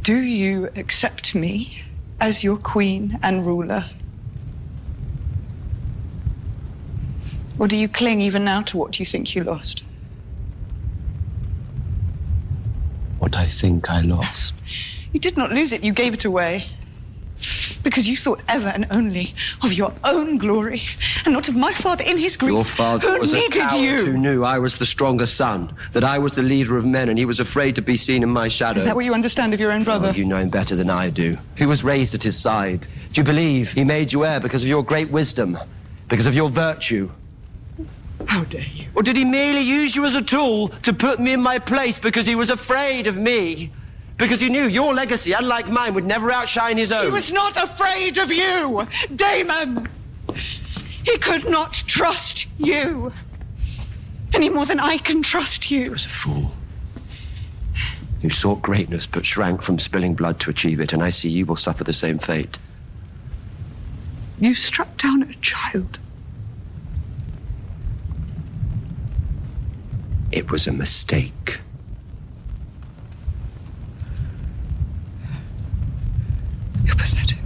Do you accept me as your queen and ruler? Or do you cling even now to what you think you lost? What I think I lost. You did not lose it, you gave it away. Because you thought ever and only of your own glory and not of my father in his grief. Your father who was a needed coward you. who knew I was the stronger son, that I was the leader of men, and he was afraid to be seen in my shadow. Is that what you understand of your own brother? Oh, you know him better than I do. Who was raised at his side? Do you believe he made you heir because of your great wisdom, because of your virtue? How dare you? Or did he merely use you as a tool to put me in my place because he was afraid of me? Because he knew your legacy, unlike mine, would never outshine his own. He was not afraid of you, Daemon. He could not trust you any more than I can trust you. He was a fool who sought greatness but shrank from spilling blood to achieve it, and I see you will suffer the same fate. You struck down a child. It was a mistake. You're pathetic.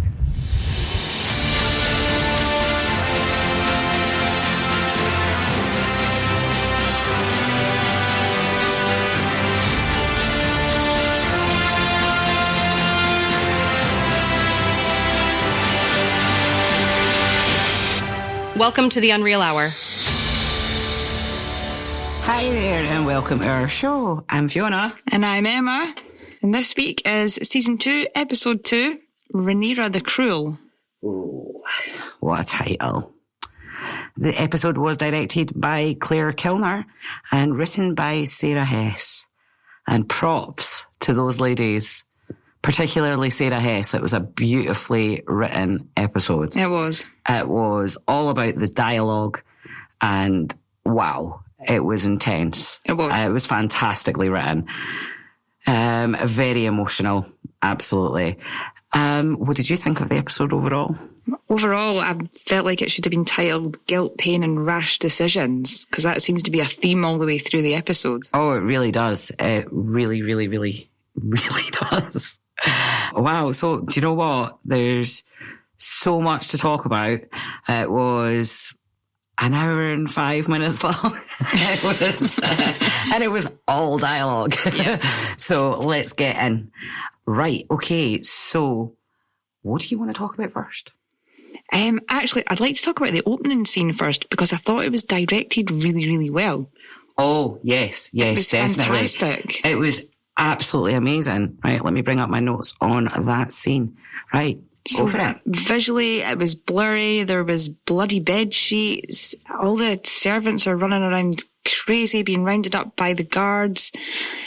Welcome to the Unreal Hour. Hi there and welcome to our show. I'm Fiona. And I'm Emma. And this week is Season 2, Episode 2, Rhaenyra the Cruel. Ooh, what a title. The episode was directed by Claire Kilner and written by Sarah Hess. And props to those ladies, particularly Sarah Hess. It was a beautifully written episode. It was. It was all about the dialogue and wow, it was intense. It was. It was fantastically written. Very emotional, absolutely. What did you think of the episode overall? Overall, I felt like it should have been titled Guilt, Pain and Rash Decisions, because that seems to be a theme all the way through the episode. Oh, it really does. It really, really, really, really does. Wow. So, do you know what? There's so much to talk about. It was an hour and 5 minutes long. And it was all dialogue. Yeah. So let's get in. Right. Okay. So what do you want to talk about first? Actually, I'd like to talk about the opening scene first because I thought it was directed really, really well. Oh, yes, It was definitely. fantastic. It was absolutely amazing. Right. Let me bring up my notes on that scene. Right. Go for it. Visually, it was blurry. There was bloody bed sheets. All the servants are running around crazy, being rounded up by the guards.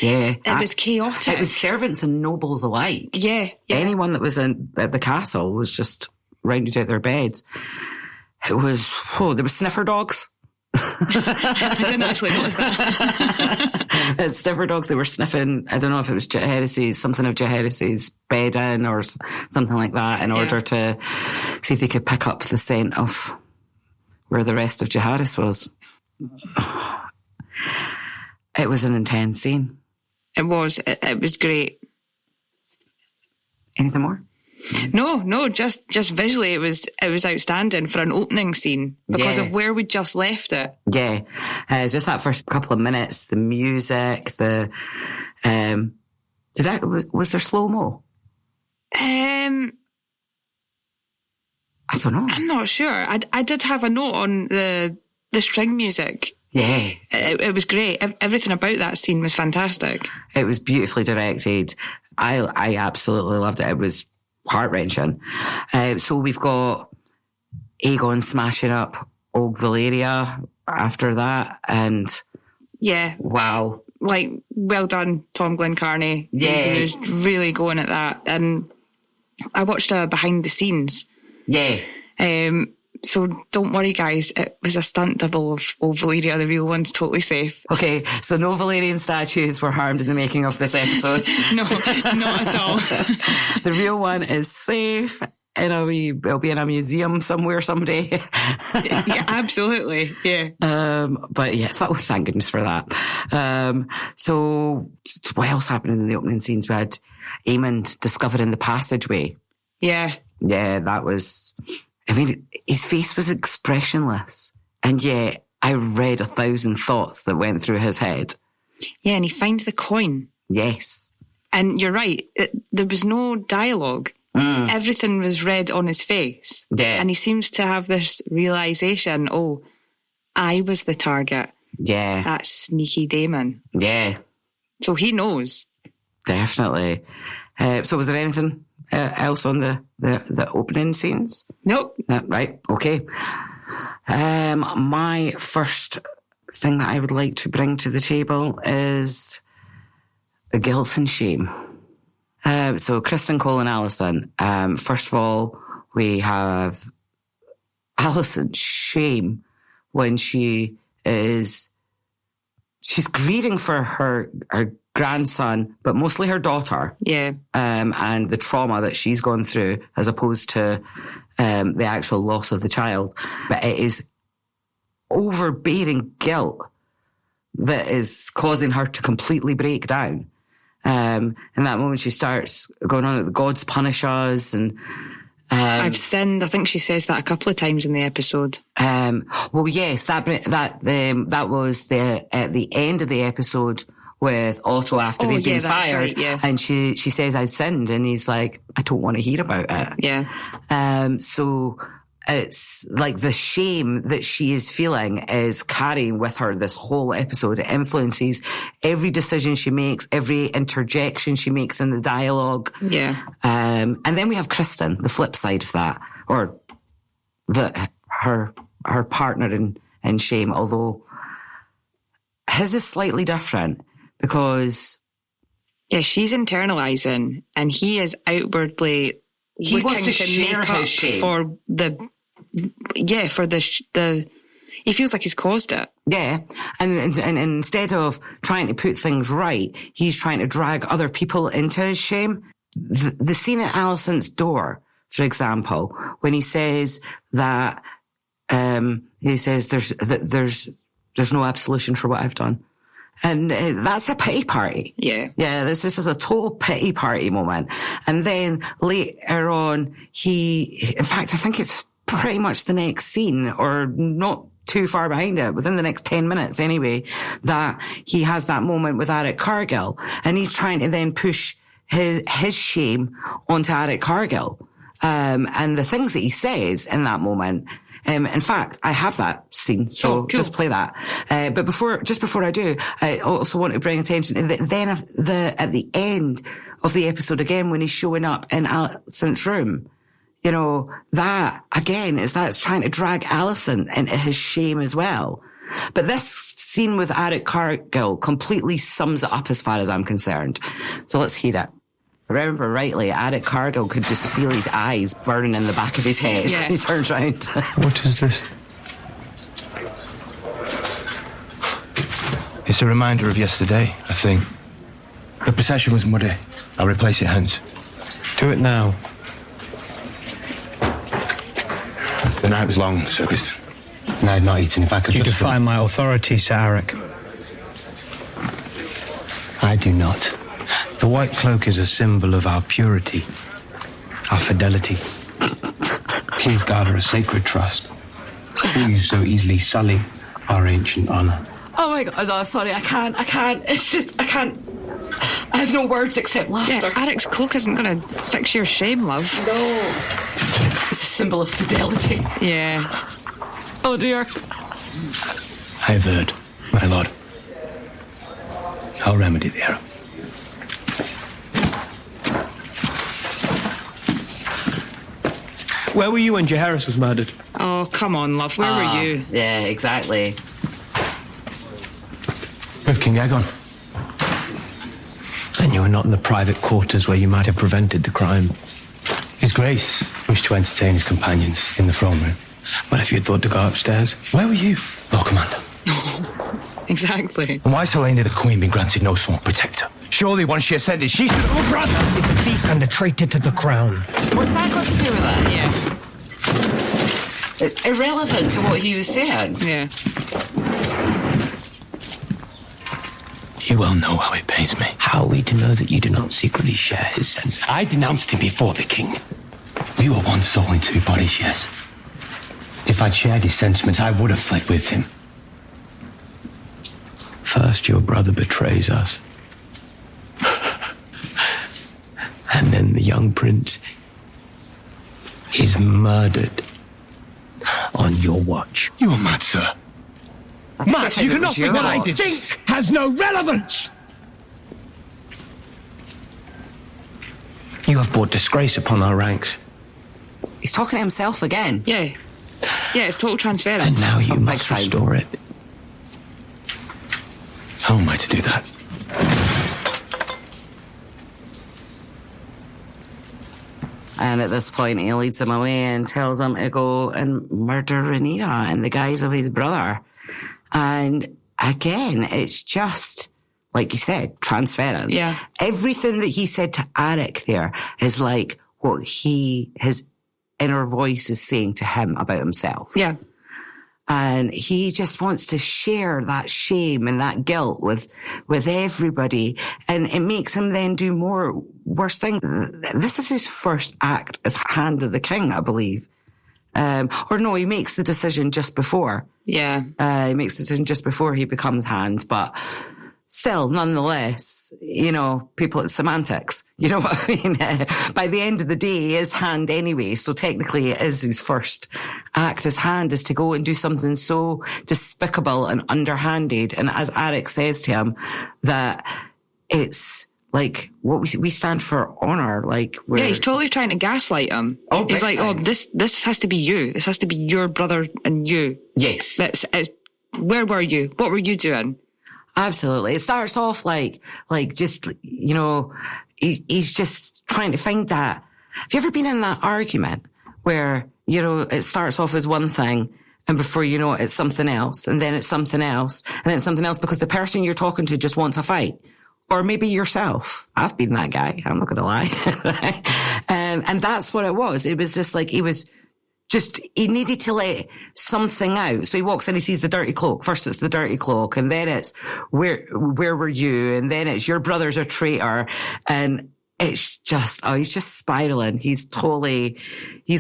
Yeah. It was chaotic. It was servants and nobles alike. Yeah. Anyone that was at the castle was just rounded out their beds. It was, there were sniffer dogs. I didn't actually notice that. Sniffer dogs, they were sniffing, I don't know if it was something of Jaehaerys's bedding or something like that in order to see if they could pick up the scent of where the rest of Jaehaerys was. It was an intense scene. It was. It was great. Anything more? No, just visually it was outstanding for an opening scene because of where we just left it. Yeah. It's just that first couple of minutes, the music, was there slow-mo? I don't know. I'm not sure. I did have a note on the string music. Yeah. It was great. Everything about that scene was fantastic. It was beautifully directed. I absolutely loved it. It was heart-wrenching. So we've got Aegon smashing up old Valyria after that, and wow, like well done, Tom Glencarney. Yeah, he was really going at that. And I watched a behind the scenes. Yeah. So don't worry, guys. It was a stunt double of old Valyria. The real one's totally safe. Okay, so no Valyrian statues were harmed in the making of this episode. No, not at all. The real one is safe. it'll be in a museum somewhere someday. Yeah, absolutely. Yeah. But yeah, thank goodness for that. So what else happened in the opening scenes? We had Aemond discovered in the passageway. Yeah. Yeah, that was, I mean, his face was expressionless. And yet I read 1,000 thoughts that went through his head. Yeah, and he finds the coin. Yes. And you're right, there was no dialogue. Everything was read on his face. Yeah. And he seems to have this realisation, oh, I was the target. Yeah. That sneaky Daemon. Yeah. So he knows. Definitely. So was there anything else on the opening scenes? Nope. Right, okay. My first thing that I would like to bring to the table is the guilt and shame. So Kristen, Cole and Alison. First of all, we have Alison's shame when she's grieving for her grandson, but mostly her daughter. Yeah. And the trauma that she's gone through as opposed to the actual loss of the child. But it is overbearing guilt that is causing her to completely break down. In that moment, she starts going on, the gods punish us, and I've sinned. I think she says that a couple of times in the episode. Well, yes, that was at the end of the episode with Otto after he'd been fired, right, yeah. And she says, "I'd sinned," and he's like, "I don't want to hear about it." Yeah. So it's like the shame that she is feeling is carrying with her this whole episode. It influences every decision she makes, every interjection she makes in the dialogue. Yeah. And then we have Kristen, the flip side of that, or her partner in shame, although his is slightly different because... Yeah, she's internalising and he is outwardly... He wants to share make his up shame. For the... Yeah, for the... He feels like he's caused it. Yeah, and instead of trying to put things right, he's trying to drag other people into his shame. The scene at Alison's door, for example, when he says that there's no absolution for what I've done, and that's a pity party. Yeah, this is a total pity party moment. And then later on, in fact, I think it's pretty much the next scene, or not too far behind it, within the next 10 minutes anyway, that he has that moment with Eric Cargill, and he's trying to then push his shame onto Eric Cargill. And the things that he says in that moment, in fact, I have that scene, so cool. Just play that. But before I do, I also want to bring attention to then at the end of the episode again, when he's showing up in Alison's room, you know, that again that's trying to drag Alison into his shame as well. But this scene with Eric Cargill completely sums it up as far as I'm concerned. So let's hear it. If I remember rightly, Eric Cargill could just feel his eyes burning in the back of his head when he turns round. What is this? It's a reminder of yesterday, I think. The procession was muddy. I'll replace it hence. Do it now. The night was long, Sir Kristen. And I had not eaten. If I could You defy my authority, Sir Eric. I do not. The white cloak is a symbol of our purity, our fidelity. Kingsguard are a sacred trust. You so easily sully our ancient honor. Oh my God, no, sorry, I can't. It's just, I can't. I have no words except laughter. Yeah, Eric's cloak isn't going to fix your shame, love. No. It's a symbol of fidelity. Yeah. Oh dear. I have heard, my lord. I'll remedy the error. Where were you when Jaehaerys was murdered? Oh, come on, love. Where were you? Yeah, exactly. With King Aegon. And you were not in the private quarters where you might have prevented the crime. His Grace wished to entertain his companions in the throne room. Well, if you had thought to go upstairs. Where were you, Lord Commander? Exactly. And why has Rhaenyra the Queen been granted no sworn protector? Surely once she ascended, she should... Oh, brother! Is a thief and a traitor to the crown. What's that got to do with that? Yeah. It's irrelevant to what he was saying. Yeah. You well know how it pains me. How are we to know that you do not secretly share his sense? I denounced him before the king. We were one soul in two bodies, yes. If I'd shared his sentiments, I would have fled with him. First, your brother betrays us. And then the young prince is murdered on your watch. You are mad, sir. Mad! You cannot think that I did this. Think has no relevance! You have brought disgrace upon our ranks. He's talking to himself again. Yeah. Yeah, it's total transference. And now you Big must time. restore it. How am I to do that? And at this point, he leads him away and tells him to go and murder Rhaenyra in the guise of his brother. And again, it's just, like you said, transference. Yeah. Everything that he said to Arik there is like what his inner voice is saying to him about himself. Yeah. And he just wants to share that shame and that guilt with everybody. And it makes him then do more worse things. This is his first act as Hand of the King, I believe. Or no, he makes the decision just before. Yeah. He makes the decision just before he becomes Hand. But still, nonetheless, you know, people, it's semantics. You know what I mean? By the end of the day, he is Hand anyway. So technically it is his first act as Hand, is to go and do something so despicable and underhanded. And as Arik says to him, that it's like what we stand for honor. Like, Yeah, he's totally trying to gaslight him. Oh, he's big like, time. this has to be you. This has to be your brother and you. Yes. Where were you? What were you doing? Absolutely. It starts off like just, you know, he's just trying to find that. Have you ever been in that argument where, you know, it starts off as one thing and before you know it, it's something else, and then it's something else, and then it's something else because the person you're talking to just wants a fight? Or maybe yourself. I've been that guy. I'm not going to lie. And that's what it was. It was just like, he needed to let something out. So he walks in, he sees the dirty cloak. First it's the dirty cloak, and then it's where were you? And then it's your brother's a traitor. And it's just, he's just spiraling. He's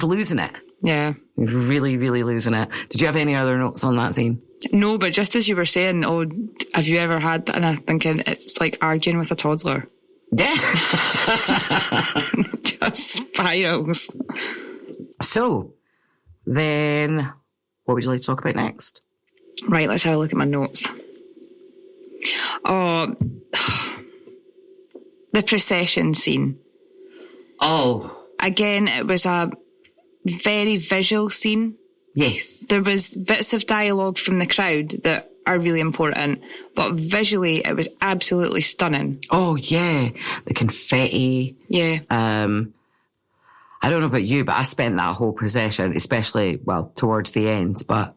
losing it. Yeah. He's really, really losing it. Did you have any other notes on that scene? No, but just as you were saying, have you ever had that? And I'm thinking it's like arguing with a toddler. Yeah. Just spirals. So then what would you like to talk about next? Right, let's have a look at my notes. Oh, the procession scene. Oh. Again, it was a very visual scene. Yes. There was bits of dialogue from the crowd that are really important, but visually it was absolutely stunning. Oh, yeah. The confetti. Yeah. I don't know about you, but I spent that whole procession, especially, well, towards the end, but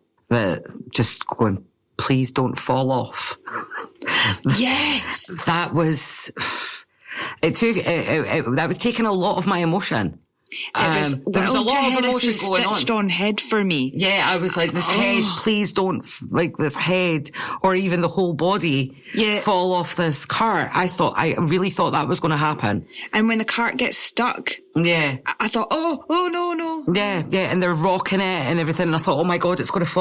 just going, please don't fall off. Yes. That was, that was taking a lot of my emotion. There was a lot of emotion going on. Stitched on head for me. Yeah, I was like, this head, please don't, like this head or even the whole body fall off this cart. I really thought that was going to happen. And when the cart gets stuck, yeah, I thought, oh no. Yeah, and they're rocking it and everything. And I thought, oh my God, it's going to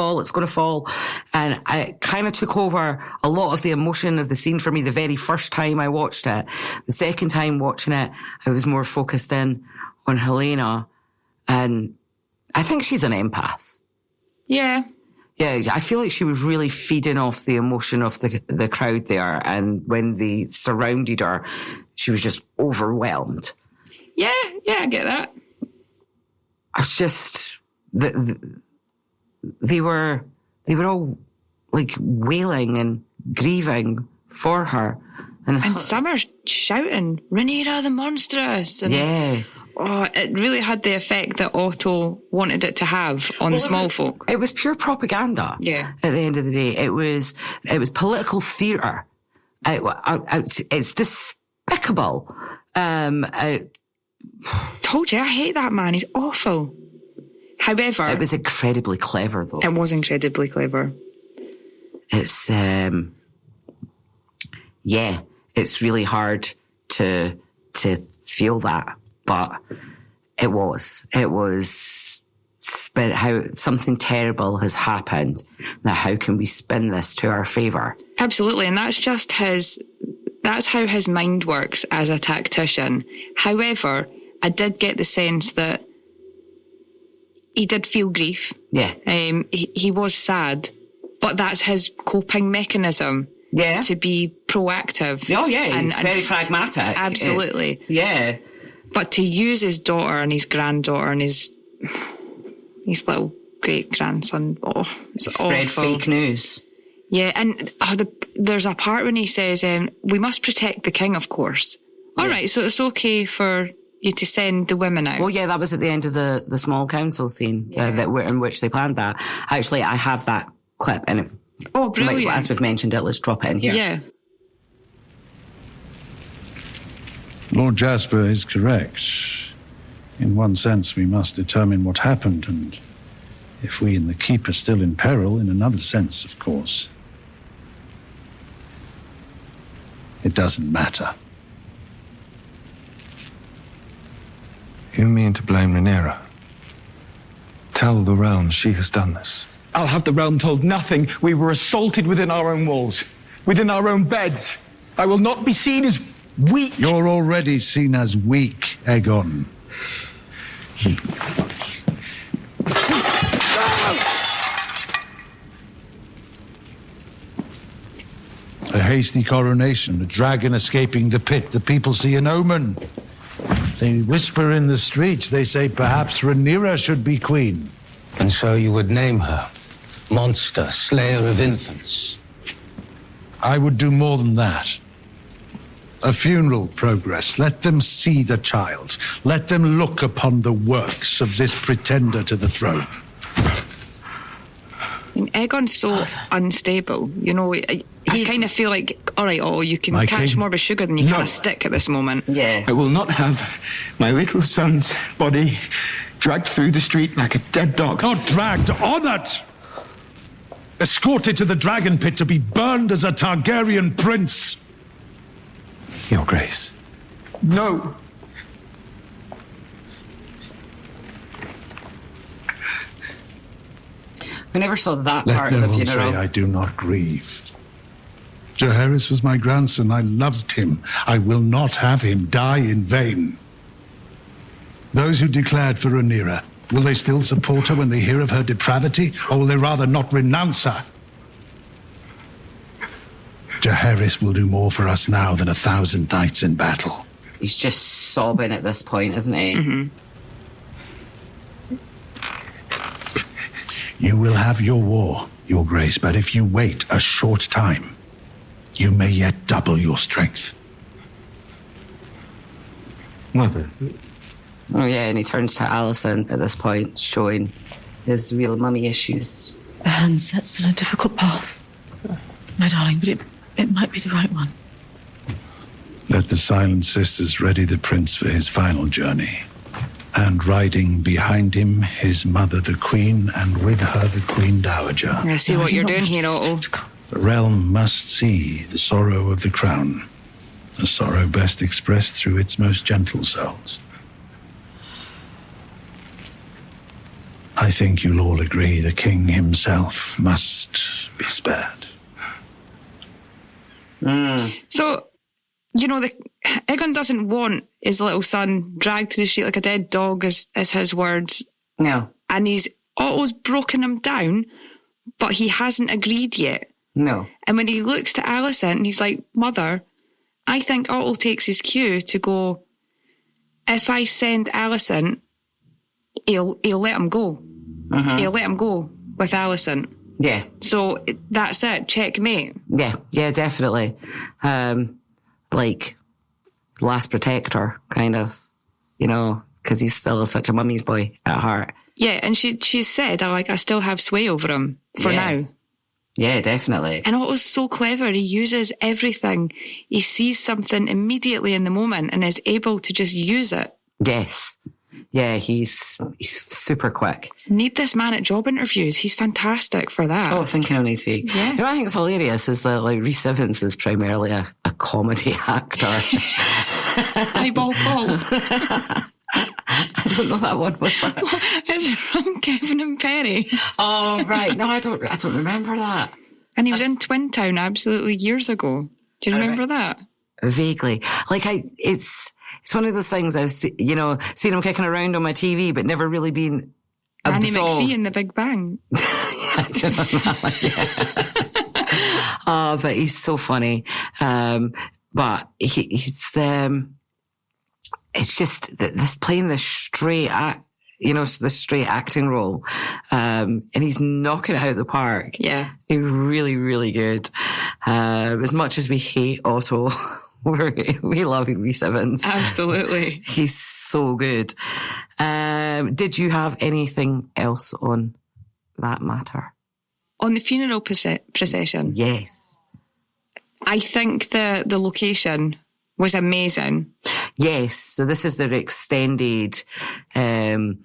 fall. And I kind of took over a lot of the emotion of the scene for me the very first time I watched it. The second time watching it, I was more focused in on Helena, and I think she's an empath. Yeah. Yeah, I feel like she was really feeding off the emotion of the crowd there, and when they surrounded her, she was just overwhelmed. Yeah, I get that. I was just, they were all like wailing and grieving for her. And some are shouting, Rhaenyra the monstrous. And yeah. Oh, it really had the effect that Otto wanted it to have on the small folk. It was pure propaganda. Yeah. At the end of the day, it was political theatre. It's despicable. Told you, I hate that man. He's awful. However, It was incredibly clever, though. it was incredibly clever. It's, it's really hard to feel that, but it was how something terrible has happened. Now, how can we spin this to our favour? Absolutely, and that's how his mind works as a tactician. However, I did get the sense that he did feel grief. Yeah. He was sad, but that's his coping mechanism. Yeah. To be proactive. Oh, yeah, he's very pragmatic. Absolutely. Yeah. But to use his daughter and his granddaughter and his little great-grandson, it's Spread awful. fake news. Yeah, and there's a part when he says, we must protect the king, of course. All right, so it's okay for you to send the women out. Well, yeah, that was at the end of the small council scene in which they planned that. Actually, I have that clip, and brilliant. As we've mentioned it, let's drop it in here. Yeah. Lord Jasper is correct. In one sense, we must determine what happened, and if we and the keep are still in peril, in another sense, of course. It doesn't matter. You mean to blame Rhaenyra? Tell the realm she has done this. I'll have the realm told nothing. We were assaulted within our own walls, within our own beds. I will not be seen as weak. You're already seen as weak, Aegon. A hasty coronation, a dragon escaping the pit. The people see an omen. They whisper in the streets. They say perhaps Rhaenyra should be queen. And so you would name her monster, slayer of infants. I would do more than that. A funeral progress. Let them see the child. Let them look upon the works of this pretender to the throne. Aegon's so unstable. You know, I kind of feel like, all right, you can catch king? more with sugar than you can a stick at this moment. Yeah. I will not have my little son's body dragged through the street like a dead dog. Not dragged, honored! Escorted to the dragon pit to be burned as a Targaryen prince. Your Grace. No. We never saw that Let part no of the one funeral. say I do not grieve. Jaehaerys was my grandson. I loved him. I will not have him die in vain. Those who declared for Rhaenyra, will they still support her when they hear of her depravity, or will they rather not renounce her? Jaehaerys will do more for us now than 1,000 knights in battle. He's just sobbing at this point, isn't he? Mm-hmm. You will have your war, Your Grace, but if you wait a short time, you may yet double your strength. Mother. Oh, yeah, and he turns to Alicent at this point, showing his real mummy issues. The hand sets on a difficult path, my darling, but it might be the right one. Let the Silent Sisters ready the prince for his final journey. And riding behind him, his mother, the queen, and with her, the queen dowager. I see what you're doing here, Otto. The realm must see the sorrow of the crown, the sorrow best expressed through its most gentle souls. I think you'll all agree the king himself must be spared. So, you know, Aegon doesn't want his little son dragged to the street like a dead dog, is his words. No. And Otto's broken him down, but he hasn't agreed yet. No. And when he looks to Alicent and he's like, Mother, I think Otto takes his cue to go, if I send Alicent, he'll let him go. Mm-hmm. He'll let him go with Alicent. Yeah. So that's it, checkmate. Yeah, definitely. Like, last protector, kind of, you know, because he's still such a mummy's boy at heart. Yeah, and she said, I still have sway over him for now. Yeah, definitely. And what was so clever, he uses everything. He sees something immediately in the moment and is able to just use it. Yes. Yeah, he's super quick. Need this man at job interviews. He's fantastic for that. Oh, thinking on his feet. Yeah. You know what I think is hilarious is that like Rhys Evans is primarily a comedy actor. Eyeball Paul. I don't know that one. What's that? It's from Kevin and Perry. Oh, right. No, I don't remember that. And he was in Twin Town absolutely years ago. Do you remember that? Vaguely. Like it's one of those things I've seen him kicking around on my TV, but never really been Annie absolved. McPhee in The Big Bang. I don't know that one, yeah. Oh, but he's so funny. But he's it's just this playing this straight this straight acting role, and he's knocking it out of the park. Yeah, he's really, really good. As much as we hate Otto, we love Rhys Evans. Absolutely, he's so good. Did you have anything else on that matter? On the funeral procession? Yes. I think the location was amazing. Yes, so this is their extended. I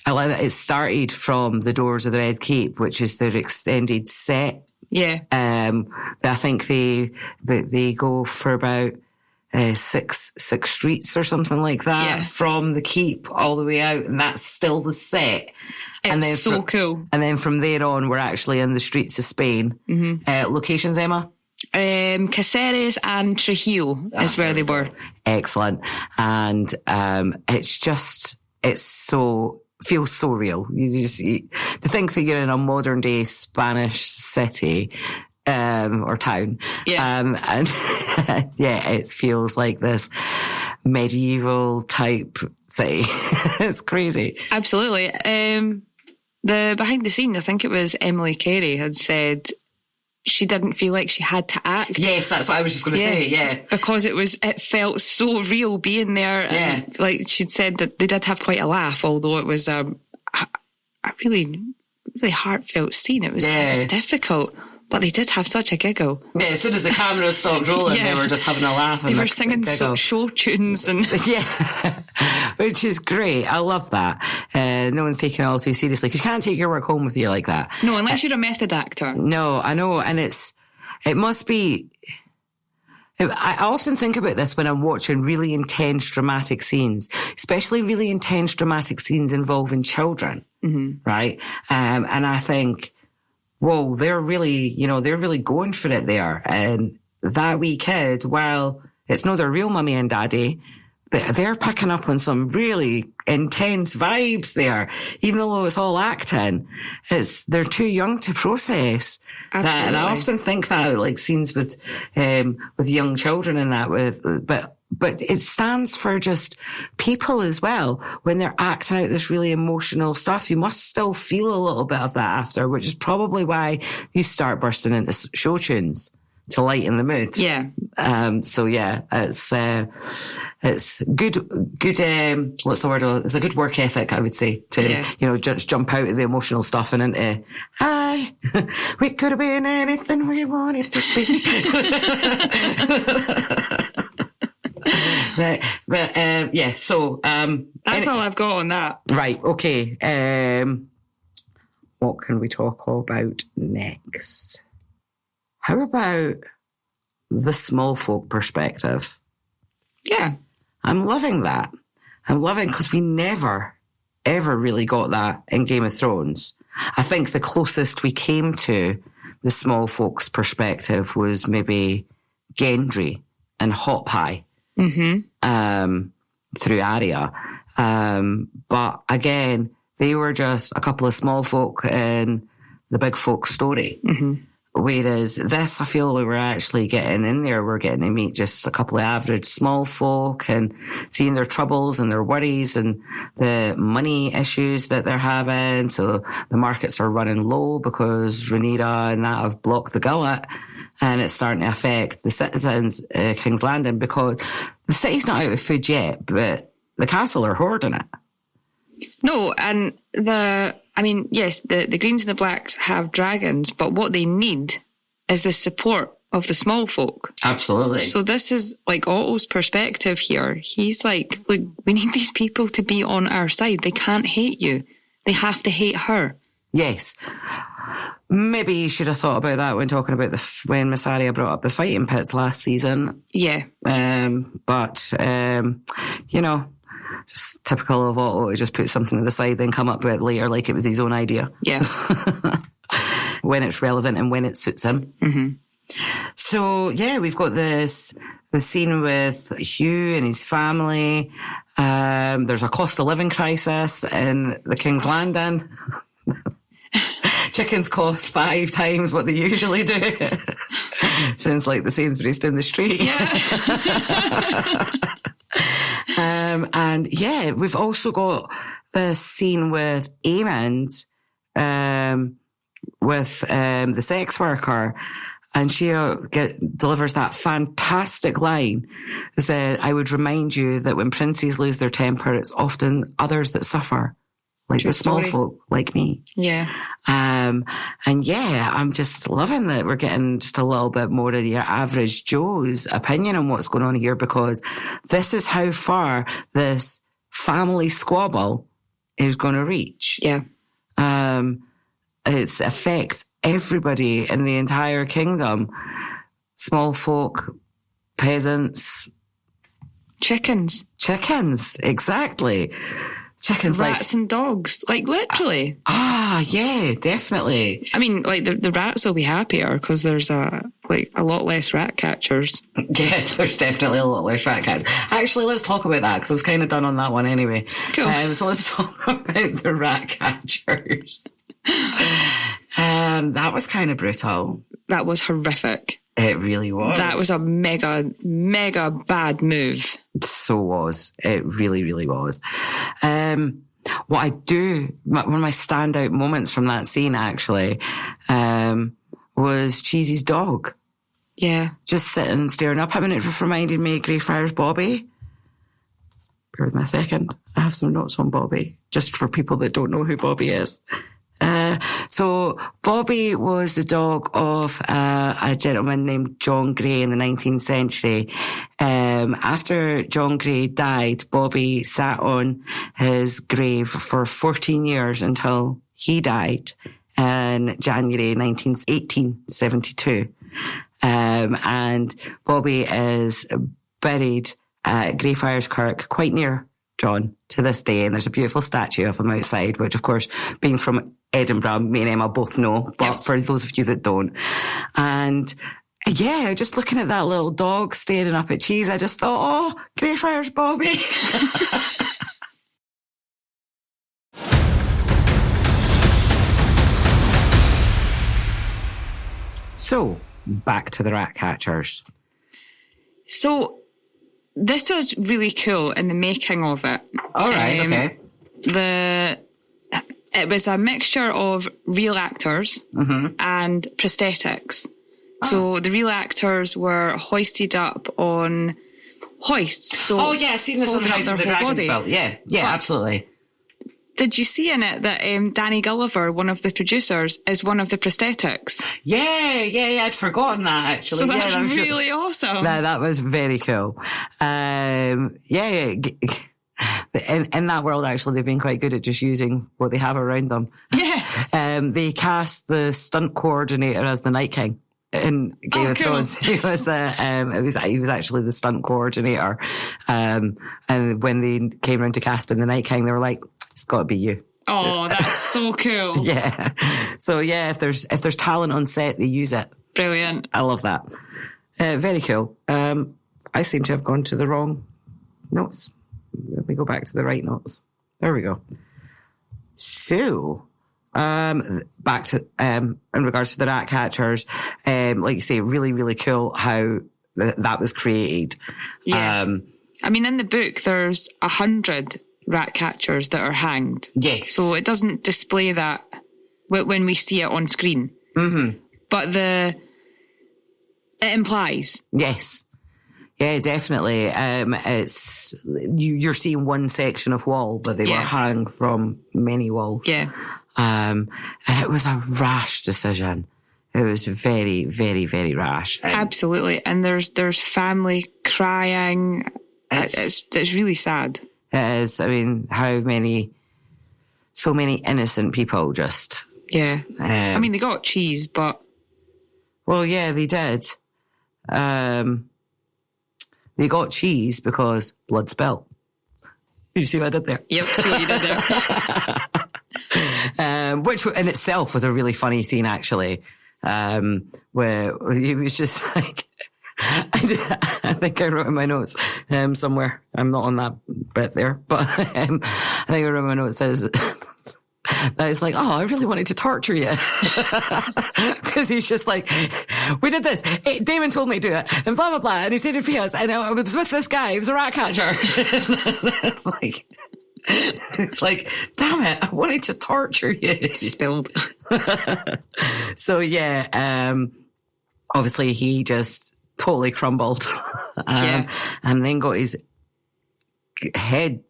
like that it started from the Doors of the Red Keep, which is their extended set. Yeah. I think they go for about 6 streets or something like that from the keep all the way out, and that's still the set. It's so cool. And then from there on, we're actually in the streets of Spain. Mm-hmm. Locations, Emma? Caceres and Trujillo is where they were. Excellent. And feels so real. To think that you're in a modern day Spanish city or town. Yeah. And it feels like this medieval type city. It's crazy. Absolutely. The behind the scenes, I think it was Emily Carey had said she didn't feel like she had to act. Yes, that's what I was just going to say, yeah. Because it felt so real being there. Yeah. And like she'd said that they did have quite a laugh, although it was a really, really heartfelt scene. It was difficult, but they did have such a giggle. Yeah, as soon as the camera stopped rolling, they were just having a laugh. They were singing show tunes. And yeah, which is great. I love that. No one's taking it all too seriously, because you can't take your work home with you like that. No, unless you're a method actor. No, I know. And it must be... I often think about this when I'm watching really intense dramatic scenes, especially really intense dramatic scenes involving children, right? And I think, whoa, they're really going for it there. And that wee kid, while it's not their real mummy and daddy, but they're picking up on some really intense vibes there, even though it's all acting. They're too young to process that. And I often think that, like scenes with young children and that, but it stands for just people as well. When they're acting out this really emotional stuff, you must still feel a little bit of that after, which is probably why you start bursting into show tunes to lighten the mood. Yeah. It's good. What's the word? It's a good work ethic, I would say, to just jump out of the emotional stuff and into, hi, we could have been anything we wanted to be. Right, but So that's all I've got on that. Right. Okay. What can we talk about next? How about the small folk perspective? Yeah. I'm loving that. I'm loving, because we never, ever really got that in Game of Thrones. I think the closest we came to the small folks perspective was maybe Gendry and Hot Pie through Arya. But again, they were just a couple of small folk in the big folk story. Whereas this, I feel we were actually getting in there. We're getting to meet just a couple of average small folk and seeing their troubles and their worries and the money issues that they're having. So the markets are running low because Rhaenyra and that have blocked the gullet, and it's starting to affect the citizens King's Landing, because the city's not out of food yet, but the castle are hoarding it. No, and yes, the Greens and the Blacks have dragons, but what they need is the support of the small folk. Absolutely. So this is like Otto's perspective here. He's like, look, we need these people to be on our side. They can't hate you. They have to hate her. Yes. Maybe you should have thought about that when talking about when Massaria brought up the fighting pits last season. Yeah. But you know, just typical of Otto to just put something to the side, then come up with it later like it was his own idea. Yeah. When it's relevant and when it suits him. Mm-hmm. So, yeah, we've got the scene with Hugh and his family. There's a cost of living crisis in the King's Landing. Chickens cost 5 times what they usually do. Sounds like the Sainsbury's down the street. Yeah. And yeah, we've also got the scene with Aemond, with the sex worker. And she delivers that fantastic line that I would remind you that when princes lose their temper, it's often others that suffer, like True the small story. folk like me. Yeah. And yeah, I'm just loving that we're getting just a little bit more of your average Joe's opinion on what's going on here, because this is how far this family squabble is going to reach. Yeah. It affects everybody in the entire kingdom. Small folk, peasants. Chickens. Chickens, exactly. Chickens Rats and dogs, like literally. Yeah, definitely. I mean, like the rats will be happier because there's a lot less rat catchers. Yeah, there's definitely a lot less rat catchers. Actually, let's talk about that because I was kind of done on that one anyway. Cool. So let's talk about the rat catchers. That was kind of brutal. That was horrific. It really was. That was a mega, mega bad move. So was. It really, really was. What I do, one of my standout moments from that scene actually, was Cheesy's dog. Yeah. Just sitting, staring up. I mean, it just reminded me of Greyfriars Bobby. Bear with me a second. I have some notes on Bobby, just for people that don't know who Bobby is. So Bobby was the dog of a gentleman named John Grey in the 19th century. After John Grey died, Bobby sat on his grave for 14 years until he died in January 1872. And Bobby is buried at Greyfriars Kirk, quite near John to this day, and there's a beautiful statue of him outside, which of course, being from Edinburgh, me and Emma both know, but for those of you that don't. And yeah, just looking at that little dog staring up at Cheese, I just thought, oh, Greyfriars Bobby. So, back to the rat catchers. So, this was really cool in the making of it. All right, okay. It was a mixture of real actors and prosthetics. Oh. So the real actors were hoisted up on hoists. So I've seen this on the House of the Dragon spell. Yeah, but absolutely. Did you see in it that Danny Gulliver, one of the producers, is one of the prosthetics? Yeah, I'd forgotten that, actually. So that's really awesome. That was very cool. In that world, actually, they've been quite good at just using what they have around them. Yeah. They cast the stunt coordinator as the Night King in Game of Thrones. He was actually the stunt coordinator. And when they came around to casting the Night King, they were like, "It's got to be you." Oh, that's so cool. Yeah. So yeah, if there's talent on set, they use it. Brilliant. I love that. Very cool. I seem to have gone to the wrong notes. Let me go back to the right notes. There we go. So, back to in regards to the rat catchers, like you say, really, really cool how that was created. Yeah. I mean, in the book, there's 100 rat catchers that are hanged. Yes. So it doesn't display that when we see it on screen. Mm-hmm. But it implies. Yes. Yeah, definitely. It's you're seeing one section of wall, but they were hung from many walls. Yeah. And it was a rash decision. It was very, very, very rash. Absolutely. And there's family crying. It's really sad. It is. I mean, so many innocent people just... Yeah. I mean, they got cheese, but... Well, yeah, they did. They got cheese because blood spilt. You see what I did there? Yep, see what you did there. Which in itself was a really funny scene, actually, where it was just like... I think I wrote in my notes somewhere. I'm not on that bit there, but I think I wrote in my notes says that it's like, oh, I really wanted to torture you because he's just like, we did this. Daemon told me to do it, and blah blah blah, and he said it for us, and I was with this guy. He was a rat catcher. It's like, damn it, I wanted to torture you. Spilled. So yeah, obviously he just totally crumbled, and then got his head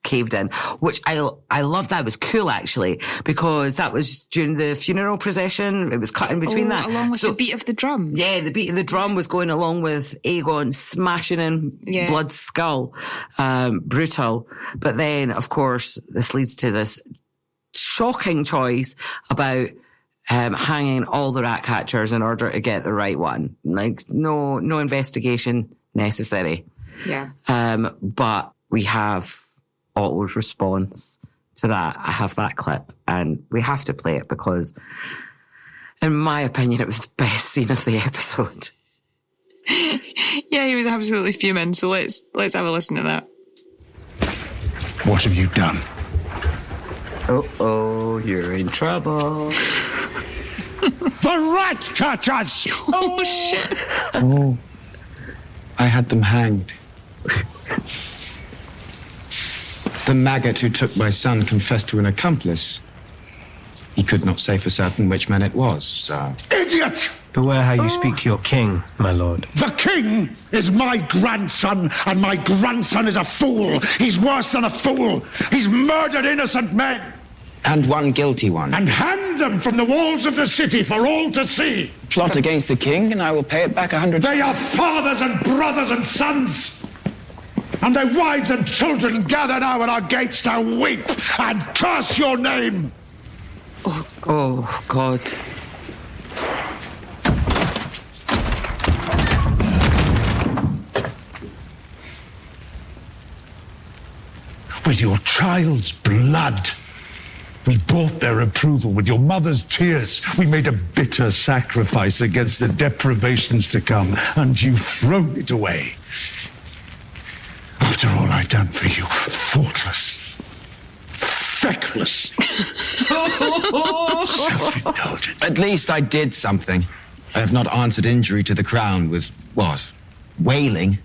caved in, which I love. That was cool, actually, because that was during the funeral procession. It was cut in between that. Along with the beat of the drum. Yeah, the beat of the drum was going along with Aegon smashing in Blood's skull. Brutal. But then, of course, this leads to this shocking choice about hanging all the rat catchers in order to get the right one. Like, no investigation necessary. Yeah. But we have Otto's response to that. I have that clip, and we have to play it because, in my opinion, it was the best scene of the episode. Yeah, he was absolutely fuming. So let's have a listen to that. What have you done? Oh, you're in trouble. The rat catchers! Oh, shit. Oh, I had them hanged. The maggot who took my son confessed to an accomplice. He could not say for certain which man it was, so... Idiot! Beware how you speak to your king, my lord. The king is my grandson, and my grandson is a fool. He's worse than a fool. He's murdered innocent men. And one guilty one. And hang them from the walls of the city for all to see. Plot against the king, and I will pay it back 100... They are fathers and brothers and sons. And their wives and children gather now at our gates to weep and curse your name. Oh, God. With your child's blood, we bought their approval. With your mother's tears, we made a bitter sacrifice against the deprivations to come, and you've thrown it away. After all I've done for you, thoughtless, feckless, self-indulgent. At least I did something. I have not answered injury to the crown with, what, wailing?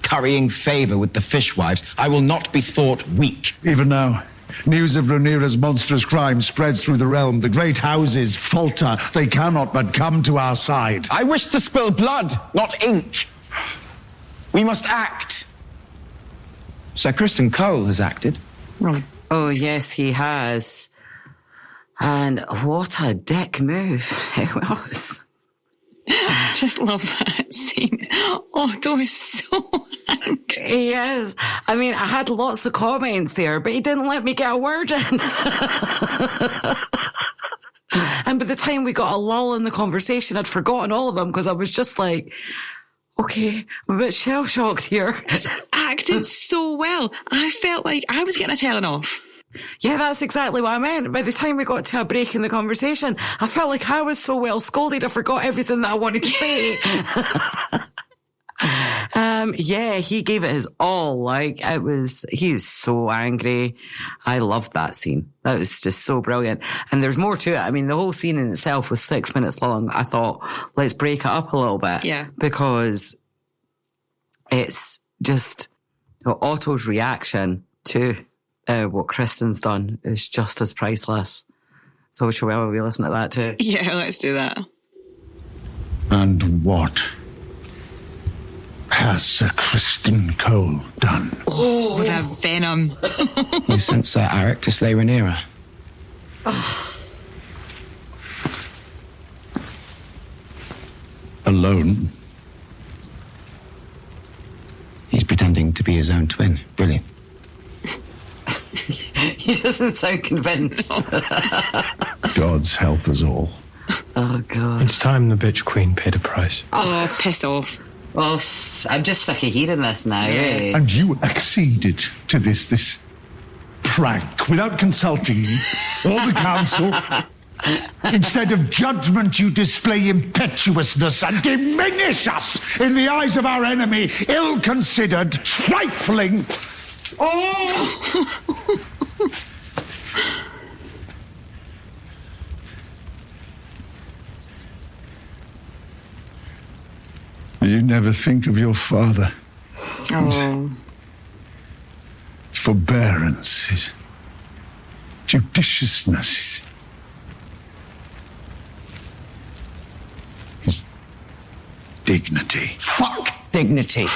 Currying favour with the fishwives. I will not be thought weak. Even now, news of Rhaenyra's monstrous crime spreads through the realm. The great houses falter. They cannot but come to our side. I wish to spill blood, not ink. We must act. Sir Criston Cole has acted. Oh, yes, he has. And what a dick move it was. I just love that scene. Otto is so angry. He is. I mean, I had lots of comments there, but he didn't let me get a word in. And by the time we got a lull in the conversation, I'd forgotten all of them because I was just like, okay, I'm a bit shell-shocked here. Acted so well. I felt like I was getting a telling off. Yeah, that's exactly what I meant. By the time we got to a break in the conversation, I felt like I was so well scolded, I forgot everything that I wanted to say. Yeah, he gave it his all. Like, he's so angry. I loved that scene. That was just so brilliant. And there's more to it. I mean, the whole scene in itself was 6 minutes long. I thought, let's break it up a little bit. Yeah. Because it's just Otto's reaction to what Criston's done is just as priceless. So shall we listen to that too? Yeah, let's do that. And what has Sir Criston Cole done? Oh, the venom. You sent Sir Eric to slay Rhaenyra. alone. He's pretending to be his own twin. Brilliant. He doesn't sound convinced. Gods help us all. Oh, God. It's time the bitch queen paid a price. Oh, piss off. Oh, I'm just sick of hearing this now, eh? And you acceded to this prank without consulting me or the council. Instead of judgment, you display impetuousness and diminish us in the eyes of our enemy, ill-considered, trifling. Oh! You never think of your father. Oh. His forbearance, his judiciousness, his dignity. Fuck dignity.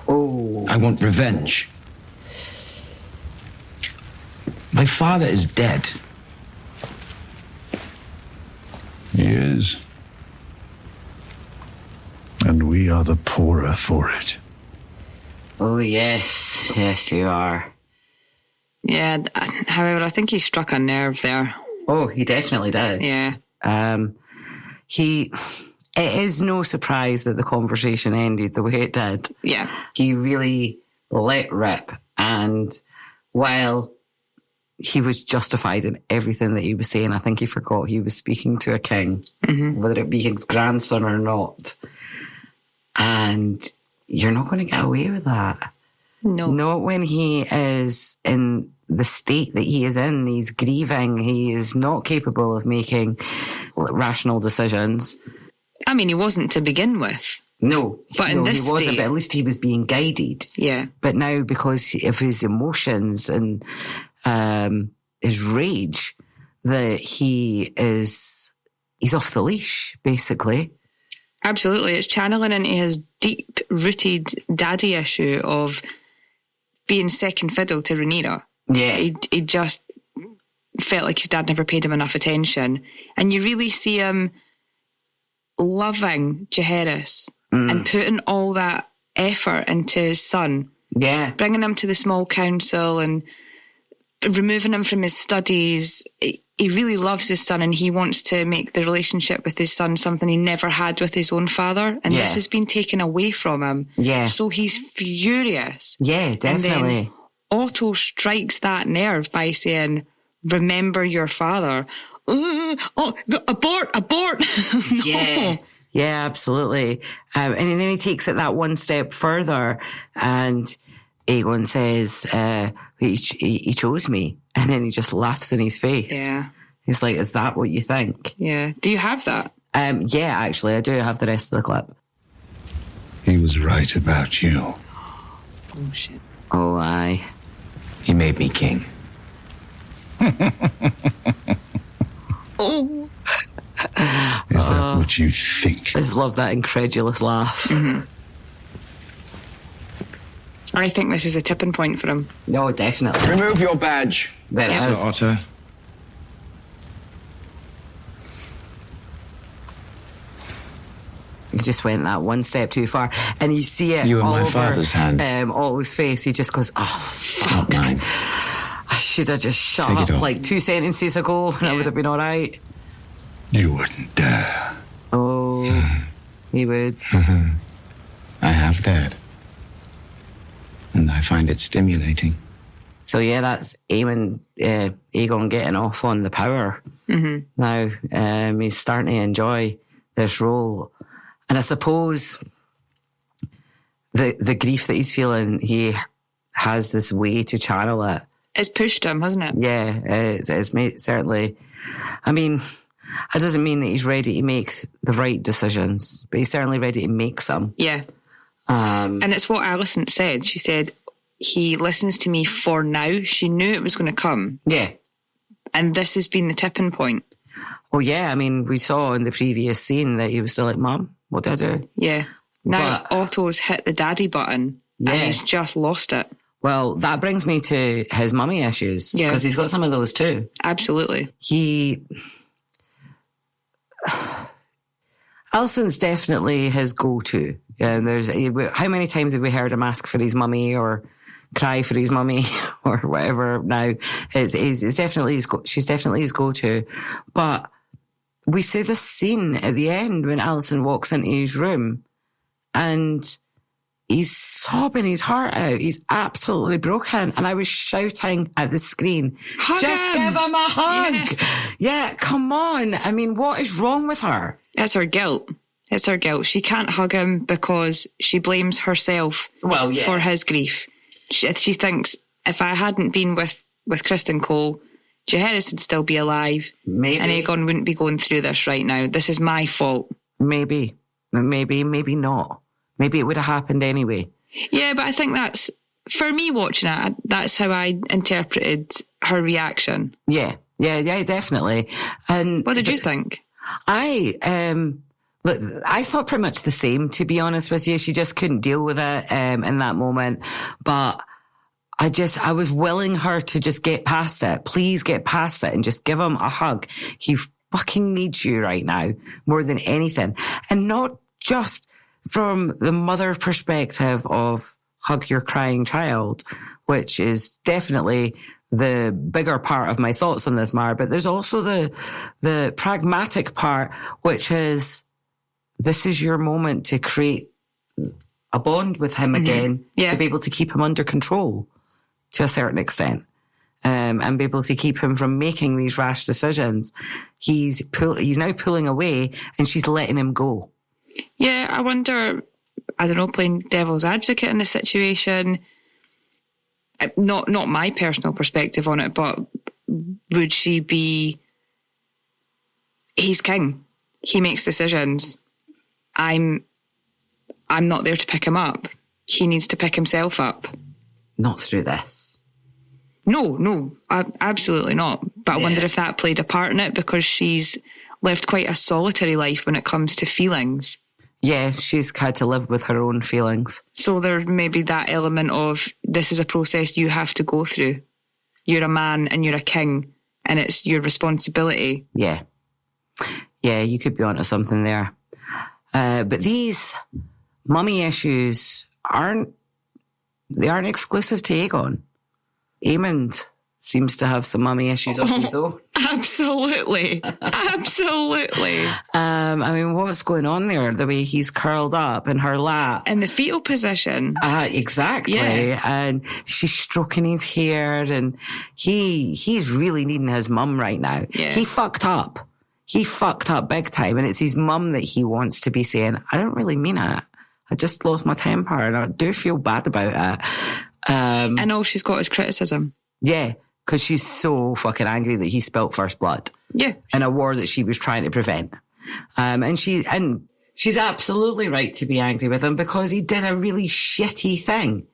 Oh. I want revenge. My father is dead. He is. And we are the poorer for it. Oh, yes. Yes, you are. Yeah, however, I think he struck a nerve there. Oh, he definitely did. Yeah. It is no surprise that the conversation ended the way it did. Yeah. He really let rip. And while he was justified in everything that he was saying, I think he forgot he was speaking to a king, whether it be his grandson or not. And you're not going to get away with that. No. Not when he is in the state that he is in. He's grieving. He is not capable of making rational decisions. I mean, he wasn't to begin with. No. But in this he wasn't, state, but at least he was being guided. Yeah. But now, because of his emotions and his rage, that he's off the leash, basically. Absolutely. It's channeling into his deep-rooted daddy issue of being second fiddle to Rhaenyra. Yeah. He just felt like his dad never paid him enough attention. And you really see him loving Jaehaerys and putting all that effort into his son. Yeah. Bringing him to the small council and removing him from his studies. He really loves his son and he wants to make the relationship with his son something he never had with his own father. And this has been taken away from him. Yeah. So he's furious. Yeah, definitely. And then Otto strikes that nerve by saying, remember your father. Abort! No. Yeah. Yeah, absolutely. And then he takes it that one step further and Aegon says, he chose me. And then he just laughs in his face. Yeah. He's like, is that what you think? Yeah. Do you have that? Yeah, actually, I do have the rest of the clip. He was right about you. Oh, shit. Oh, aye. He made me king. Oh. Is that what you think? I just love that incredulous laugh. I think this is a tipping point for him. No, definitely. Remove your badge, There it Sir is. Otto. He just went that one step too far. And you see it You and all my over father's hand. Otto's face. He just goes, oh, fuck. Not mine. I should have just shut Take up it off. like 2 sentences ago and I would have been all right. You wouldn't dare. Oh, he would. I have dared. And I find it stimulating. So yeah, that's Aegon getting off on the power. Now he's starting to enjoy this role. And I suppose the grief that he's feeling, he has this way to channel it. It's pushed him, hasn't it? Yeah, it's made, certainly. I mean, it doesn't mean that he's ready to make the right decisions, but he's certainly ready to make some. Yeah. And it's what Alicent said. She said, he listens to me for now. She knew it was going to come. Yeah. And this has been the tipping point. Well, yeah, I mean, we saw in the previous scene that he was still like, Mum, what did I do? Yeah. Now But- Otto's hit the daddy button Yeah. and he's just lost it. Well, that brings me to his mummy issues, Yeah. because he's got some of those too. Absolutely. I Alison's definitely his go-to. And how many times have we heard him ask for his mummy or cry for his mummy or whatever? Now it's definitely she's definitely his go-to. But we see this scene at the end when Alison walks into his room and he's sobbing his heart out. He's absolutely broken. And I was shouting at the screen, Hug just him. give him a hug. Yeah, come on. I mean, what is wrong with her? It's her guilt. It's her guilt. She can't hug him because she blames herself for his grief. She thinks, if I hadn't been with Kristen Cole, Jaehaerys would still be alive. Maybe. And Aegon wouldn't be going through this right now. This is my fault. Maybe not. Maybe it would have happened anyway. Yeah, but I think that's, for me watching it, that's how I interpreted her reaction. Yeah, definitely. And what did you think? I thought pretty much the same, to be honest with you. She just couldn't deal with it in that moment. But I was willing her to just get past it. Please get past it and just give him a hug. He fucking needs you right now more than anything. And not just from the mother perspective of hug your crying child, which is definitely the bigger part of my thoughts on this, Mar, but there's also the pragmatic part, which is this is your moment to create a bond with him again, to be able to keep him under control to a certain extent, and be able to keep him from making these rash decisions. He's now pulling away and she's letting him go. Yeah, I wonder, I don't know, playing devil's advocate in this situation, not my personal perspective on it, but would she be, he's king, he makes decisions, I'm not there to pick him up, he needs to pick himself up. Not through this. No, absolutely not. But I wonder if that played a part in it, because she's lived quite a solitary life when it comes to feelings. Yeah, she's had to live with her own feelings. So there may be that element of, this is a process you have to go through. You're a man and you're a king, and it's your responsibility. Yeah, you could be onto something there. But these mummy issues aren't exclusive to Aegon. Aemond seems to have some mummy issues of his own. Absolutely. I mean, what's going on there? The way he's curled up in her lap. In the fetal position. Exactly. Yeah. And she's stroking his hair, and he's really needing his mum right now. Yeah. He fucked up. He fucked up big time, and it's his mum that he wants to be saying, I don't really mean it. I just lost my temper, and I do feel bad about it. And all she's got is criticism. Yeah. Because she's so fucking angry that he spilt first blood. Yeah. In a war that she was trying to prevent. And she's absolutely right to be angry with him because he did a really shitty thing.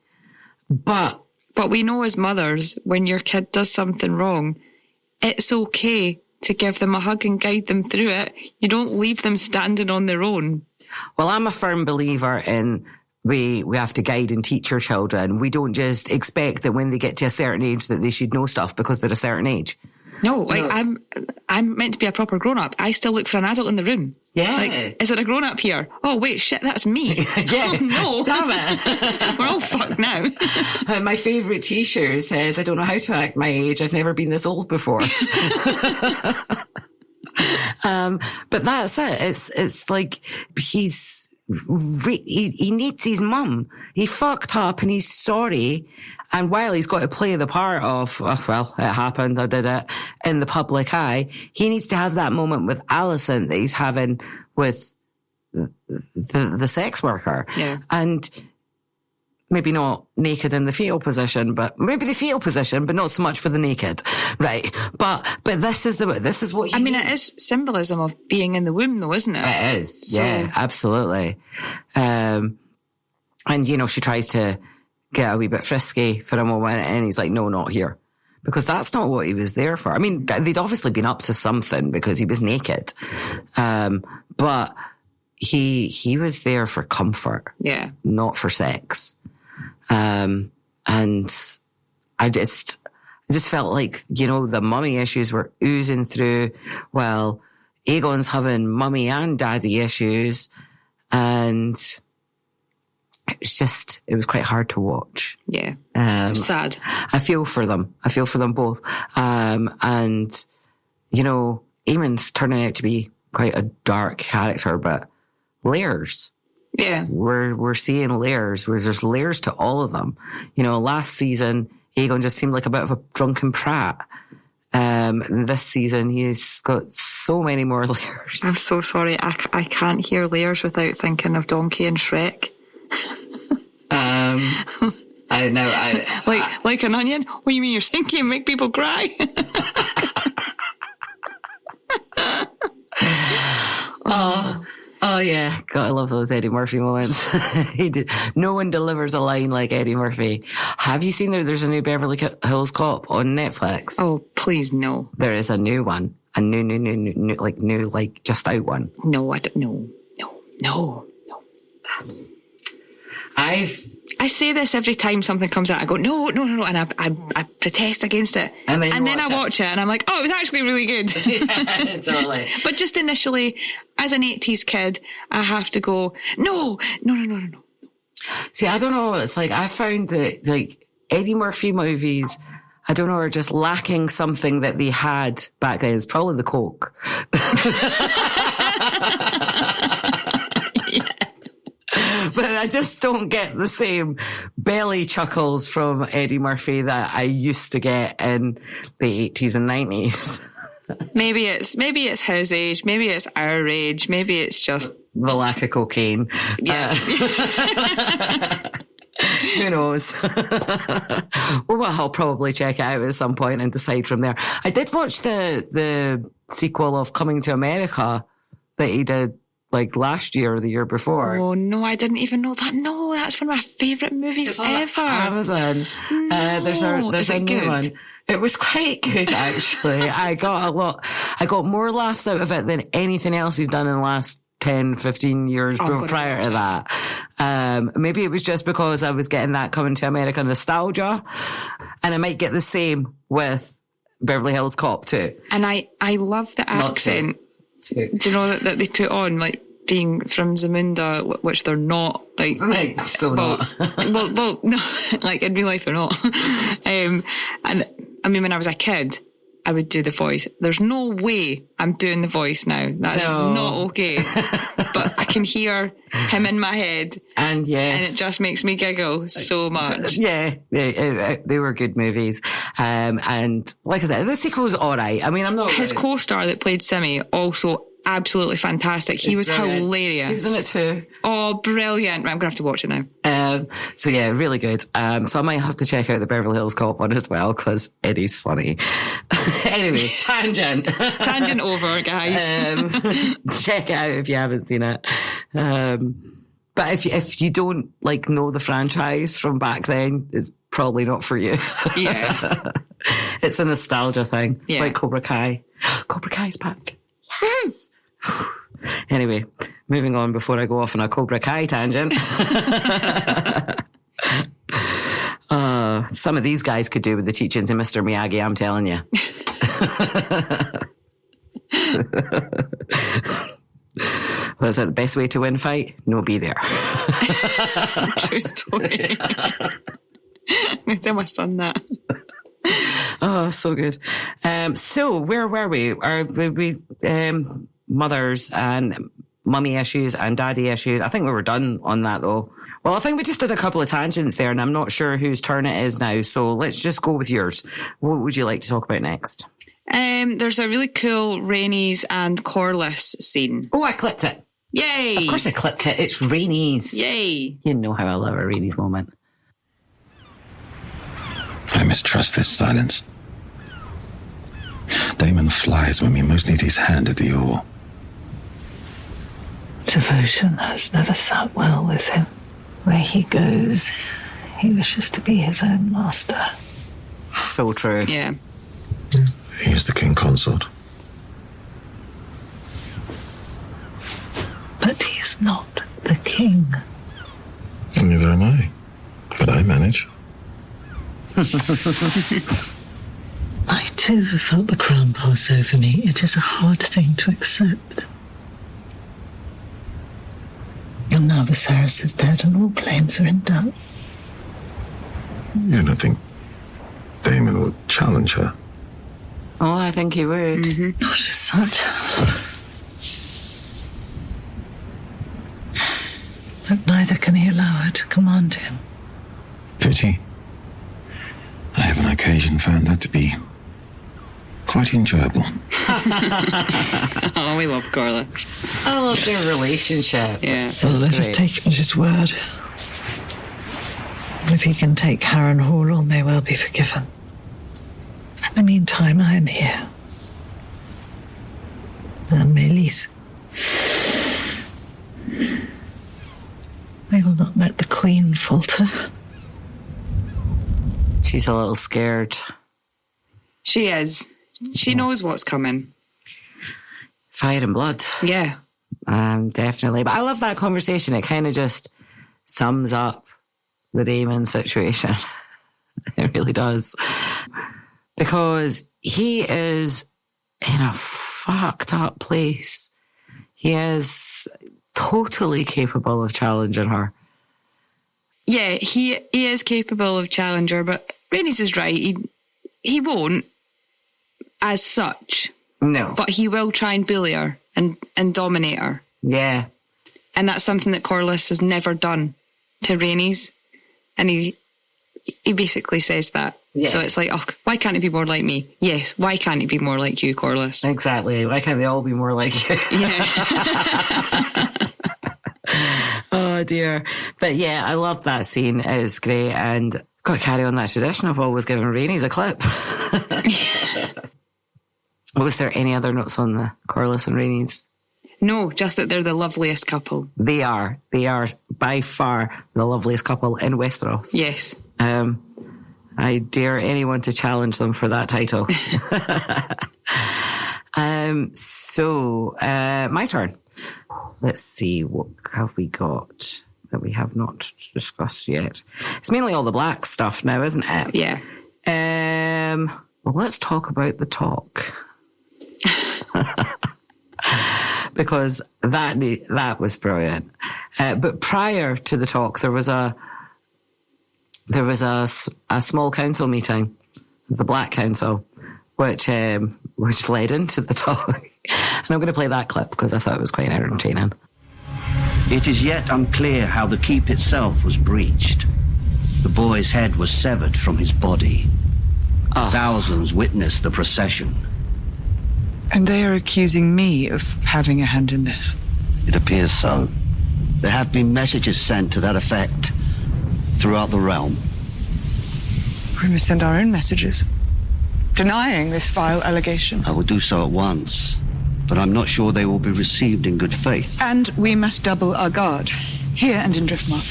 But we know as mothers, when your kid does something wrong, it's okay to give them a hug and guide them through it. You don't leave them standing on their own. Well, I'm a firm believer in we have to guide and teach our children. We don't just expect that when they get to a certain age that they should know stuff because they're a certain age. No, I'm meant to be a proper grown-up. I still look for an adult in the room. Yeah. Like, is there a grown-up here? Oh, wait, shit, that's me. Yeah. Oh, no. Damn it. We're all fucked now. My favourite t-shirt says, I don't know how to act my age. I've never been this old before. But that's it. It's like he needs his mum. He fucked up and he's sorry. And while he's got to play the part of, oh, well, it happened, I did it, in the public eye, he needs to have that moment with Alicent that he's having with the sex worker. Yeah. And maybe not naked in the fetal position, but maybe the fetal position, but not so much for the naked. Right. But this is what he needs. It is symbolism of being in the womb though, isn't it? It is. Yeah, absolutely. And, she tries to get a wee bit frisky for a moment and he's like, no, not here. Because that's not what he was there for. I mean, they'd obviously been up to something because he was naked. But he was there for comfort. Yeah. Not for sex. And I just felt like, the mummy issues were oozing through. Well, Aegon's having mummy and daddy issues, and it was quite hard to watch. Yeah. Sad. I feel for them. I feel for them both. And, you know, Aemon's turning out to be quite a dark character, but layers. Yeah. We're seeing layers, where there's layers to all of them. You know, last season, Aegon just seemed like a bit of a drunken prat. This season, he's got so many more layers. I'm so sorry. I can't hear layers without thinking of Donkey and Shrek. I know. Like an onion? What do you mean you're stinky and make people cry? Oh yeah, God, I love those Eddie Murphy moments. No one delivers a line like Eddie Murphy. Have you seen there's a new Beverly Hills Cop on Netflix? Oh, please, no. There is a new one. A new, just out one. No, I don't. No. I say this every time something comes out. I go, no, and I protest against it. And then I watch it and I'm like, oh, it was actually really good. Yeah, totally. But just initially, as an 80s kid, I have to go, no. See, I don't know. It's like, I found that, like, Eddie Murphy movies, I don't know, are just lacking something that they had back then. It's probably the Coke. But I just don't get the same belly chuckles from Eddie Murphy that I used to get in the 80s and 90s. Maybe it's his age. Maybe it's our age. Maybe it's just the lack of cocaine. Yeah. Who knows? Well, I'll probably check it out at some point and decide from there. I did watch the sequel of Coming to America that he did like last year or the year before. Oh, no, I didn't even know that. No, that's one of my favourite movies ever. Amazon. No. There's a new one. It was quite good, actually. I got more laughs out of it than anything else he's done in the last 10, 15 years prior to that. Maybe it was just because I was getting that Coming to America nostalgia, and I might get the same with Beverly Hills Cop too. And I love the accent. Do you know that they put on, like, being from Zamunda, which they're not, like not. well, no, like in real life they're not. And I mean, when I was a kid, I would do the voice. There's no way I'm doing the voice now. That's not okay. But I can hear him in my head, and it just makes me giggle so much. Yeah, they were good movies. And like I said, the sequel was all right. I mean, I'm not. His co-star that played Simi also absolutely fantastic. He was hilarious. He was in it too. Oh, brilliant. Right, I'm going to have to watch it now. So yeah, really good. So I might have to check out the Beverly Hills Cop one as well, because Eddie's funny. Anyway, tangent. Tangent over, guys. Check it out if you haven't seen it. But if you don't like know the franchise from back then, it's probably not for you. Yeah. It's a nostalgia thing. Yeah. Like Cobra Kai. Cobra Kai's back. Yes. Anyway, moving on before I go off on a Cobra Kai tangent. Some of these guys could do with the teachings of Mr. Miyagi, I'm telling you. Well, is that the best way to win fight? No, be there. True story. I'm going to tell my son that. Oh, so good. So where were we? Are we mothers and mummy issues and daddy issues? I think we were done on that though. Well, I think we just did a couple of tangents there, and I'm not sure whose turn it is now. So let's just go with yours. What would you like to talk about next? There's a really cool Rhaenys and Corlys scene. Oh, I clipped it. Yay! Of course I clipped it. It's Rhaenys. Yay! You know how I love a Rhaenys moment. I mistrust this silence. Daemon flies when we most need his hand at the oar. Devotion has never sat well with him. Where he goes, he wishes to be his own master. So true. Yeah. He is the king consort. But he is not the king. Neither am I. But I manage. I too have felt the crown pass over me. It is a hard thing to accept. And now Viserys is dead and all claims are in doubt. You don't think Daemon will challenge her? Oh, I think he would. Not as such. But neither can he allow her to command him. Pity. I have on occasion found that to be quite enjoyable. Oh, we love Corlys. I love their relationship. Yeah. Well, let us take him at his word. If he can take Harren Hall, all may well be forgiven. In the meantime, I am here. And Meleys. I will not let the Queen falter. She's a little scared. She is. She knows what's coming. Fire and blood. Yeah. Definitely. But I love that conversation. It kind of just sums up the Daemon situation. It really does. Because he is in a fucked up place. He is totally capable of challenging her. Yeah, he is capable of challenging her, but Rhaenys is right. He won't as such. No. But he will try and bully her and dominate her. Yeah. And that's something that Corlys has never done to Rhaenys. And he basically says that. Yeah. So it's like, oh, why can't he be more like me? Yes, why can't he be more like you, Corlys? Exactly. Why can't they all be more like you? Yeah. Oh, dear. But yeah, I love that scene. It's great. And got to carry on that tradition of always giving Rhaenys a clip. Was there any other notes on the Corlys and Rhaenys? No, just that they're the loveliest couple. They are. They are by far the loveliest couple in Westeros. Yes. I dare anyone to challenge them for that title. So, my turn. Let's see, what have we got that we have not discussed yet? It's mainly all the black stuff now, isn't it? Yeah. Well, let's talk about the talk. Because that was brilliant. But prior to the talk, there was a small council meeting, the Black Council, which led into the talk. And I'm going to play that clip because I thought it was quite entertaining. It is yet unclear how the keep itself was breached. The boy's head was severed from his body. Thousands witnessed the procession. And they are accusing me of having a hand in this. It appears so. There have been messages sent to that effect throughout the realm. We must send our own messages, denying this vile allegation. I will do so at once, but I'm not sure they will be received in good faith. And we must double our guard, here and in Driftmark.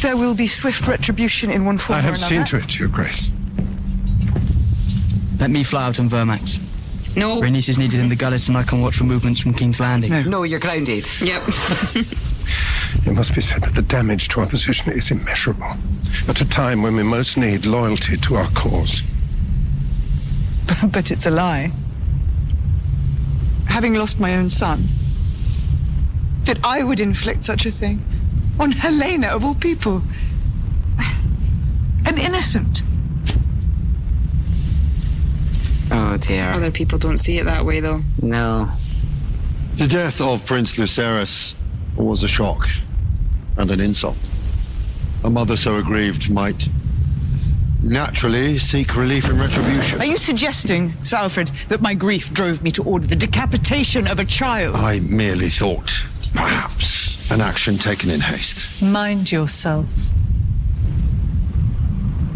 There will be swift retribution in one form or another. I have seen to it, Your Grace. Let me fly out on Vermax. No. Rhaenys is needed in the gullet and I can watch for movements from King's Landing. No, you're grounded. Yep. It must be said that the damage to our position is immeasurable. At a time when we most need loyalty to our cause. But it's a lie. Having lost my own son, that I would inflict such a thing on Helena, of all people. An innocent. Oh, dear. Other people don't see it that way, though. No. The death of Prince Lucerys was a shock and an insult. A mother so aggrieved might naturally seek relief and retribution. Are you suggesting, Sir Alfred, that my grief drove me to order the decapitation of a child? I merely thought, perhaps, an action taken in haste. Mind yourself.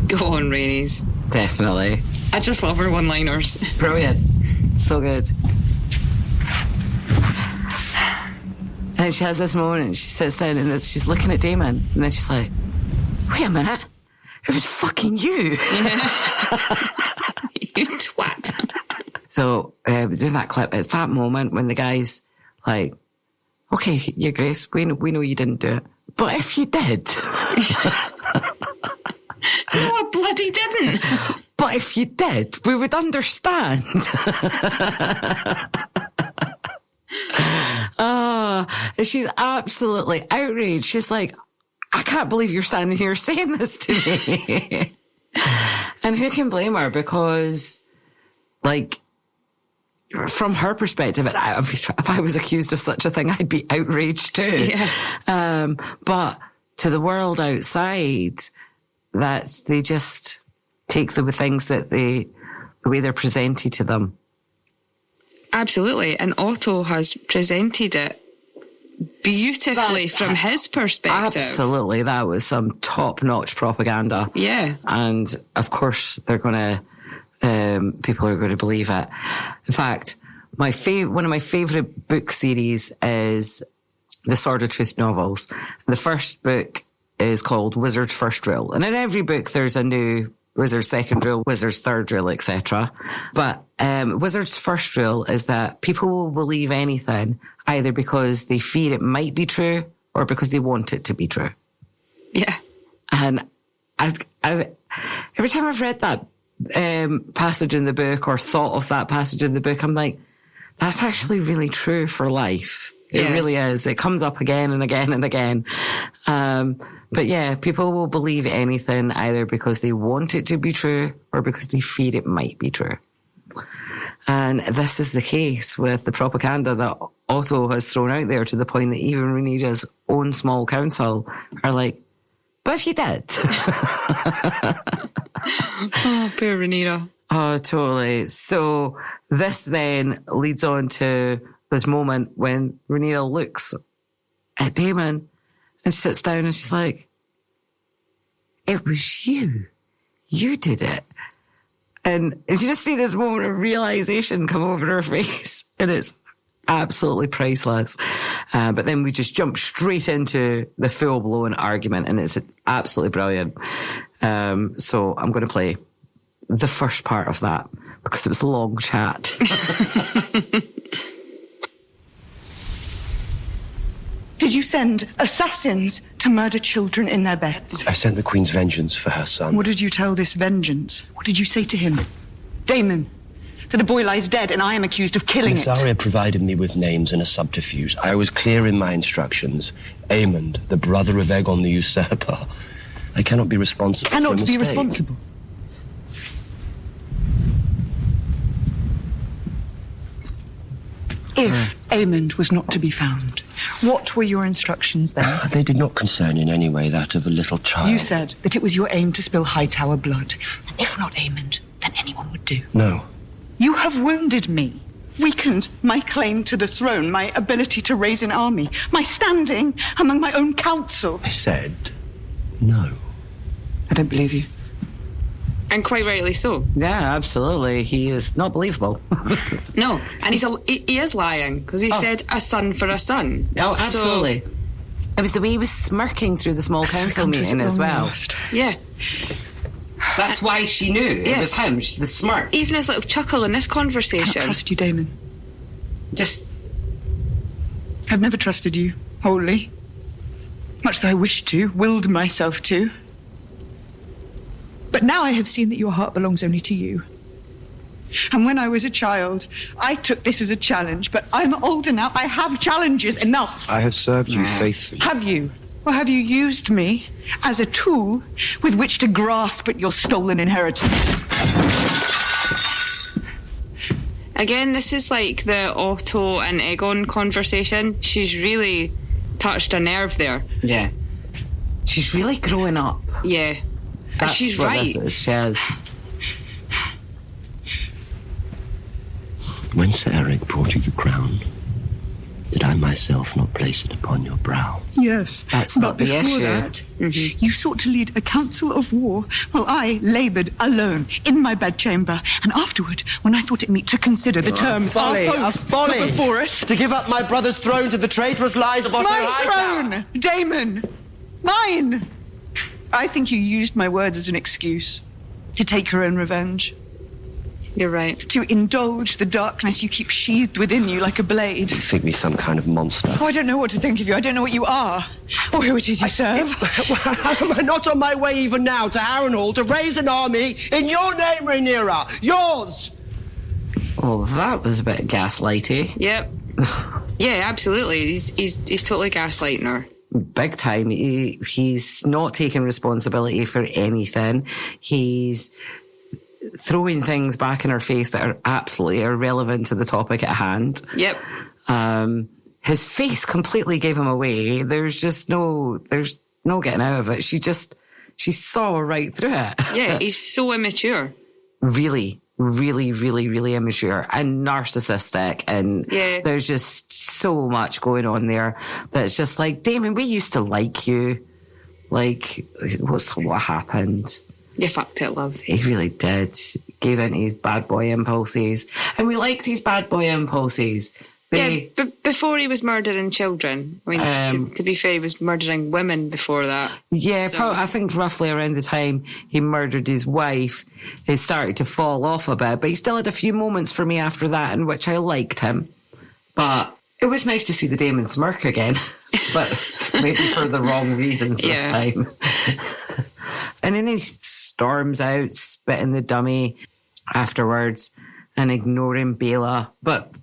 Go on, Rhaenys. Definitely. I just love her one-liners. Brilliant. So good. And she has this moment, and she sits down and she's looking at Daemon, and then she's like, wait a minute, it was fucking you. You twat. So, doing that clip, it's that moment when the guy's like, okay, Your Grace, we know you didn't do it, but if you did... No, I bloody didn't. but if you did, we would understand. She's absolutely outraged. She's like, I can't believe you're standing here saying this to me. And who can blame her? Because, like, from her perspective, if I was accused of such a thing, I'd be outraged too. Yeah. But to the world outside, that they just take the things that the way they're presented to them. Absolutely. And Otto has presented it beautifully from his perspective. Absolutely. That was some top-notch propaganda. Yeah. And of course, they're going to, people are going to believe it. In fact, one of my favourite book series is the Sword of Truth novels. The first book is called Wizard's First Duel. And in every book, there's a new Wizard's Second Duel, Wizard's Third Duel, etc. But Wizard's First Duel is that people will believe anything either because they fear it might be true or because they want it to be true. Yeah. And I every time I've read that passage in the book or thought of that passage in the book, I'm like, that's actually really true for life. It really is. It comes up again and again and again. But yeah, people will believe anything either because they want it to be true or because they fear it might be true. And this is the case with the propaganda that Otto has thrown out there, to the point that even Rhaenyra's own small council are like, but if you did. Oh, poor Rhaenyra. Oh, totally. So this then leads on to this moment when Rhaenyra looks at Daemon and sits down and she's like, it was you. You did it. And you just see this moment of realization come over her face, and it's absolutely priceless. But then we just jump straight into the full-blown argument, and it's absolutely brilliant. So I'm going to play the first part of that because it was a long chat. Did you send assassins to murder children in their beds? I sent the Queen's vengeance for her son. What did you tell this vengeance? What did you say to him? Daemon, that the boy lies dead and I am accused of killing Miss Arya provided me with names and a subterfuge. I was clear in my instructions. Aemond, the brother of Aegon the Usurper. I cannot be responsible for a mistake. Cannot be responsible. If Aemond was not to be found, what were your instructions then? They did not concern in any way that of a little child. You said that it was your aim to spill Hightower blood. And if not Aemond, then anyone would do. No. You have wounded me, weakened my claim to the throne, my ability to raise an army, my standing among my own council. I said no. I don't believe you. And quite rightly so. Yeah, absolutely. He is not believable. No, and he is lying, because he said a son for a son. Oh, absolutely. So, it was the way he was smirking through the small council meeting as well. Yeah. That's why she knew it was him, the smirk. Even his little chuckle in this conversation. I can't trust you, Daemon. Just... I've never trusted you, wholly. Much though I wished to, willed myself to. But now I have seen that your heart belongs only to you. And when I was a child, I took this as a challenge, but I'm older now. I have challenges enough. I have served you faithfully. Have you? Or have you used me as a tool with which to grasp at your stolen inheritance? Again, this is like the Otto and Aegon conversation. She's really touched a nerve there. Yeah. She's really growing up. Yeah. That's she's what right. This is. She is. When Sir Eric brought you the crown, did I myself not place it upon your brow? Yes. That's but not the before issue. that, you sought to lead a council of war while I laboured alone in my bedchamber. And afterward, when I thought it meet to consider the terms of folly before us. To give up my brother's throne to the traitorous lies of Otto My throne, Daemon! Mine! I think you used my words as an excuse to take your own revenge. You're right. To indulge the darkness you keep sheathed within you like a blade. You think me some kind of monster? Oh, I don't know what to think of you. I don't know what you are. Or who it is you serve. Am I not on my way even now to Harrenhal to raise an army in your name, Rhaenyra? Yours! Oh, that was a bit gaslighty. Yep. Yeah, absolutely. He's totally gaslighting her. Big time. He's not taking responsibility for anything. He's throwing things back in her face that are absolutely irrelevant to the topic at hand. Yep. His face completely gave him away. There's no getting out of it. She saw right through it. Yeah, he's so immature. Really immature and narcissistic, and there's just so much going on there that's just like, Daemon, we used to like you. Like, what happened? You fucked it, love. He really did. Gave in to his bad boy impulses. And we liked his bad boy impulses. Before he was murdering children. I mean, to be fair, he was murdering women before that. Yeah, I think roughly around the time he murdered his wife, he started to fall off a bit. But he still had a few moments for me after that in which I liked him. But it was nice to see the Daemon smirk again. But maybe for the wrong reasons this time. And then he storms out, spitting the dummy afterwards and ignoring Bela. But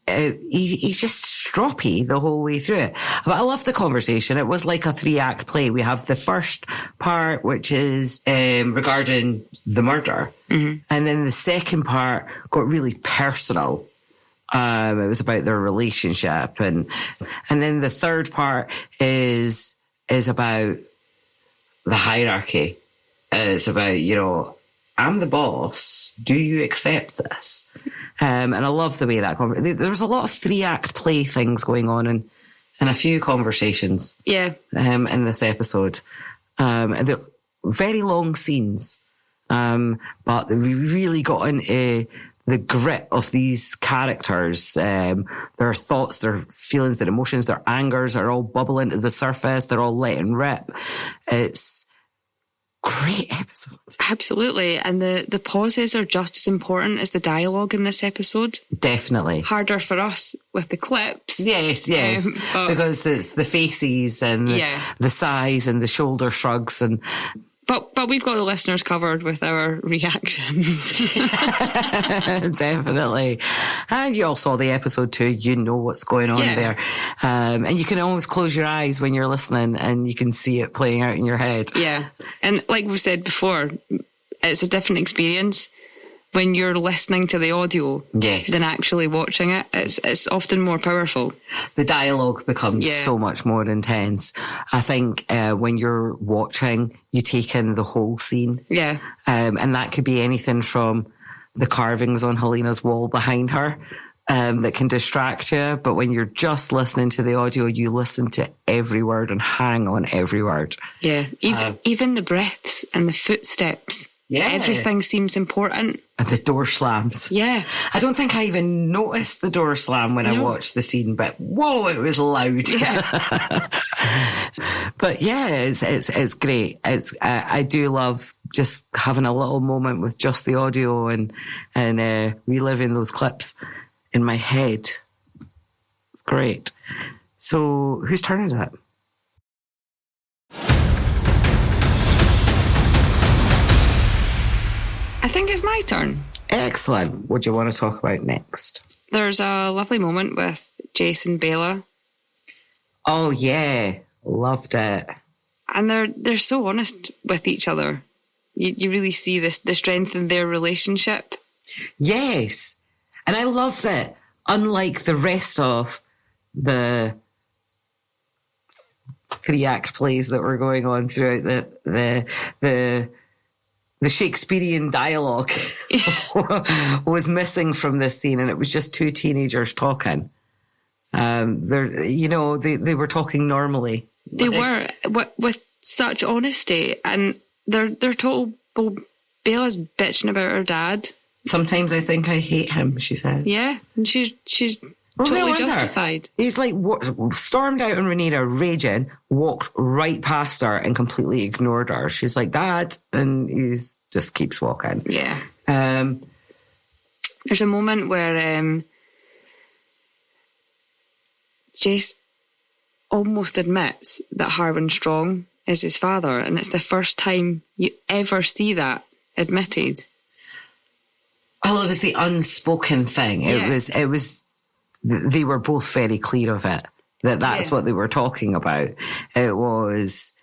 he's just stroppy the whole way through it. But I love the conversation. It was like a 3-act play. We have the first part, which is regarding the murder. Mm-hmm. And then the second part got really personal. It was about their relationship. And then the third part is about the hierarchy. It's about, I'm the boss. Do you accept this? And I love the way that there was a lot of 3-act play things going on in a few conversations. Yeah. In this episode. The very long scenes. But we really got into the grit of these characters. Their thoughts, their feelings, their emotions, their angers are all bubbling to the surface. They're all letting rip. It's great episode. Absolutely. And the pauses are just as important as the dialogue in this episode. Definitely. Harder for us with the clips. Yes. Because it's the faces and the sighs and the shoulder shrugs But we've got the listeners covered with our reactions. Definitely. And you all saw the episode too. You know what's going on there. And you can always close your eyes when you're listening and you can see it playing out in your head. Yeah. And like we said before, it's a different experience when you're listening to the audio than actually watching it. It's often more powerful. The dialogue becomes so much more intense. I think when you're watching, you take in the whole scene. Yeah. And that could be anything from the carvings on Helena's wall behind her that can distract you. But when you're just listening to the audio, you listen to every word and hang on every word. Yeah. Even the breaths and the footsteps. Yeah. Everything seems important. And the door slams. Yeah. I don't think I even noticed the door slam when I watched the scene, but whoa, it was loud. Yeah. But yeah, it's great. I do love just having a little moment with just the audio and reliving those clips in my head. It's great. So whose turn is it? I think it's my turn. Excellent. What do you want to talk about next? There's a lovely moment with Jace and Bela. Oh, yeah. Loved it. And they're so honest with each other. You really see the strength in their relationship. Yes. And I love that, unlike the rest of the 3-act plays that were going on throughout the Shakespearean dialogue was missing from this scene, and it was just two teenagers talking. They were talking normally. They were with such honesty, and they're total. Well, Bela's bitching about her dad. Sometimes I think I hate him, she says. Yeah, and she's totally justified. He's like stormed out on Rhaenyra, raging, walked right past her and completely ignored her. She's like, Dad, and he just keeps walking. Yeah. There's a moment where Jace almost admits that Harwin Strong is his father, and it's the first time you ever see that admitted. Oh, it was the unspoken thing. Yeah. It was. They were both very clear of it. That's what they were talking about. It was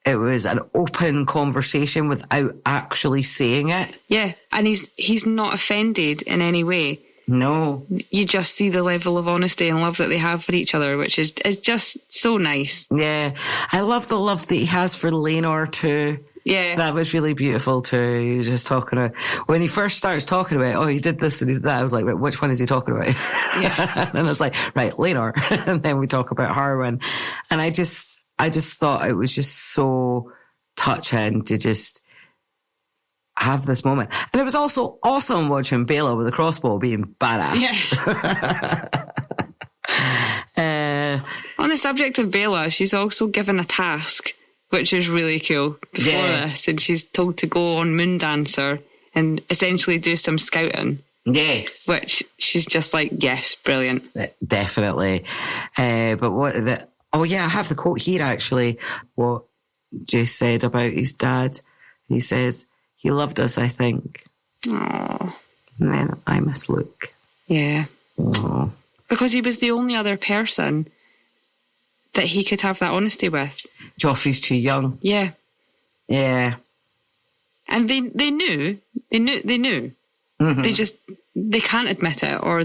an open conversation without actually saying it. Yeah, and he's not offended in any way. No. You just see the level of honesty and love that they have for each other, which is just so nice. Yeah. I love the love that he has for Rhaenyra too. Yeah. That was really beautiful too. He was just talking about, when he first starts talking about, oh, he did this and he did that, I was like, right, which one is he talking about? Yeah. And I was like, right, Rhaenyra. And then we talk about Harwin. And I just thought it was just so touching to just have this moment. And it was also awesome watching Bella with a crossbow being badass. Yeah. On the subject of Bella, she's also given a task, which is really cool before this. And she's told to go on Moondancer and essentially do some scouting. Yes. Which she's just like, yes, brilliant. Definitely. But I have the quote here actually, what Jace said about his dad. He says, he loved us, I think. Aww. And then I miss Luke. Yeah. Aww. Because he was the only other person that he could have that honesty with. Joffrey's too young. Yeah. Yeah. And they knew. Mm-hmm. They can't admit it, or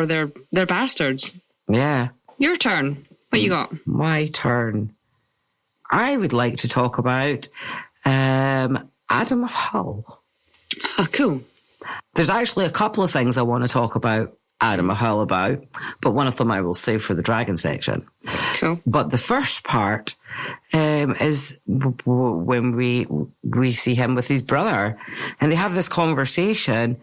they're bastards. Yeah. Your turn. What you got? My turn. I would like to talk about Adam of Hull. Oh, cool. There's actually a couple of things I want to talk about Adam of Hull about, but one of them I will save for the dragon section. Cool. But the first part is when we see him with his brother, and they have this conversation,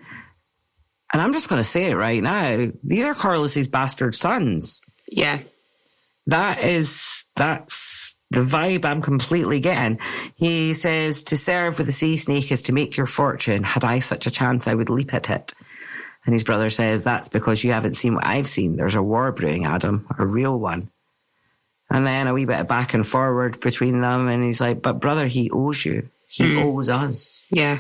and I'm just going to say it right now. These are Corlys's bastard sons. Yeah. That's the vibe I'm completely getting. He says, to serve with a sea snake is to make your fortune. Had I such a chance, I would leap at it. And his brother says, that's because you haven't seen what I've seen. There's a war brewing, Adam, a real one. And then a wee bit of back and forward between them. And he's like, but brother, he owes you. He owes us. Yeah.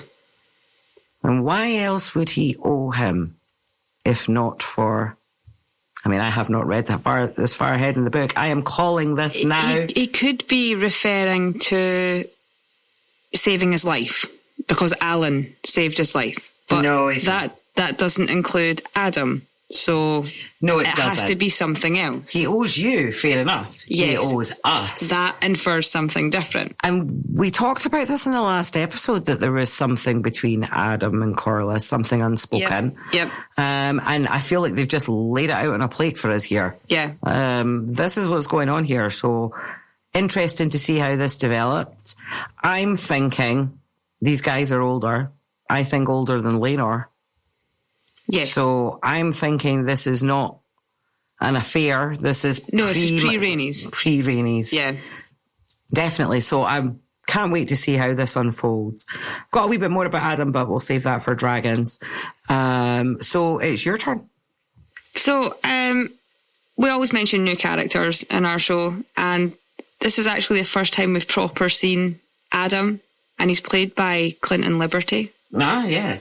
And why else would he owe him if not for... I mean, I have not read this far ahead in the book. I am calling this now. He could be referring to saving his life because Alan saved his life. But no, that doesn't include Adam. So no, it has to be something else. He owes you, fair enough. Yes. He owes us. That infers something different. And we talked about this in the last episode, that there was something between Adam and Corlys, something unspoken. Yep. And I feel like they've just laid it out on a plate for us here. Yeah. This is what's going on here. So interesting to see how this developed. I'm thinking these guys are older. I think older than Rhaenyra. Yes. So I'm thinking this is not an affair. This is this is pre-Rhaenys. Pre-Rhaenys. Yeah. Definitely. So I can't wait to see how this unfolds. Got a wee bit more about Adam, but we'll save that for dragons. So it's your turn. So we always mention new characters in our show, and this is actually the first time we've proper seen Adam, and he's played by Clinton Liberty. Ah, yeah.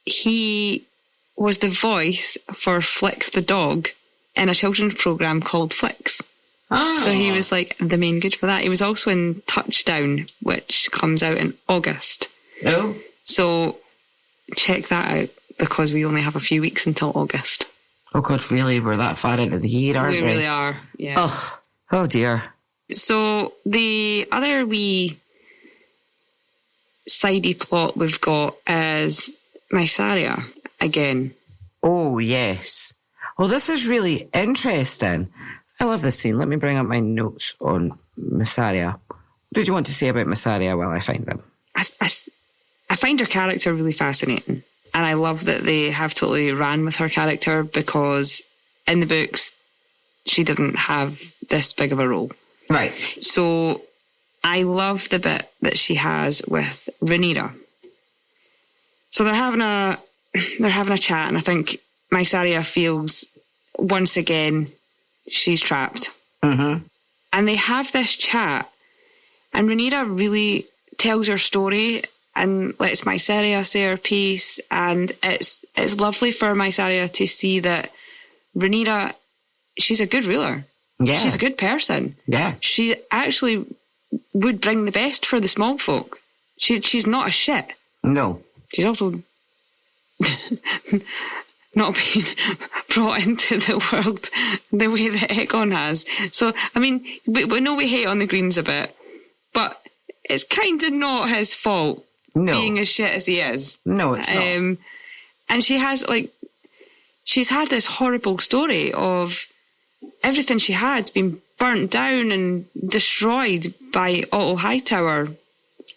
He was the voice for Flicks the dog in a children's program called Flicks. Oh. So he was like the main good for that. He was also in Touchdown, which comes out in August. Oh. So check that out, because we only have a few weeks until August. Oh God, really? We're that far into the year, aren't we? We really are, yeah. Oh dear. So the other wee sidey plot we've got is Mysaria again. Oh, yes. Well, this is really interesting. I love this scene. Let me bring up my notes on Mysaria. What did you want to say about Mysaria while I find them? I find her character really fascinating. And I love that they have totally ran with her character, because in the books, she didn't have this big of a role. Right. So I love the bit that she has with Rhaenyra. So they're having a they're having a chat, and I think Mysaria feels once again she's trapped. Mm-hmm. And they have this chat, and Rhaenyra really tells her story and lets Mysaria say her piece, and it's lovely for Mysaria to see that Rhaenyra, she's a good ruler. Yeah. She's a good person. Yeah. She actually would bring the best for the small folk. She's not a shit. No. She's also not being brought into the world the way that Aegon has. So, I mean, we know we hate on the Greens a bit, but it's kind of not his fault being as shit as he is. No, it's not. And she has, she's had this horrible story of everything she had's been burnt down and destroyed by Otto Hightower.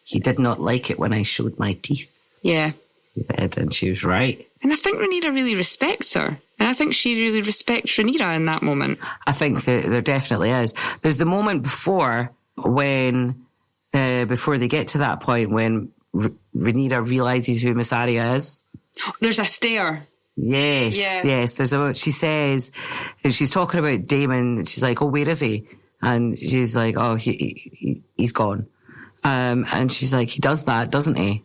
He did not like it when I showed my teeth. Yeah. He said, and she was right. And I think Rhaenyra really respects her. And I think she really respects Rhaenyra in that moment. I think that there definitely is. There's the moment before when, before they get to that point, when Rhaenyra realises who Mysaria is. There's a stare. Yes, Yeah. yes. She says, and she's talking about Daemon. She's like, "Oh, where is he?" And she's like, "Oh, he's gone." And she's like, "He does that, doesn't he?"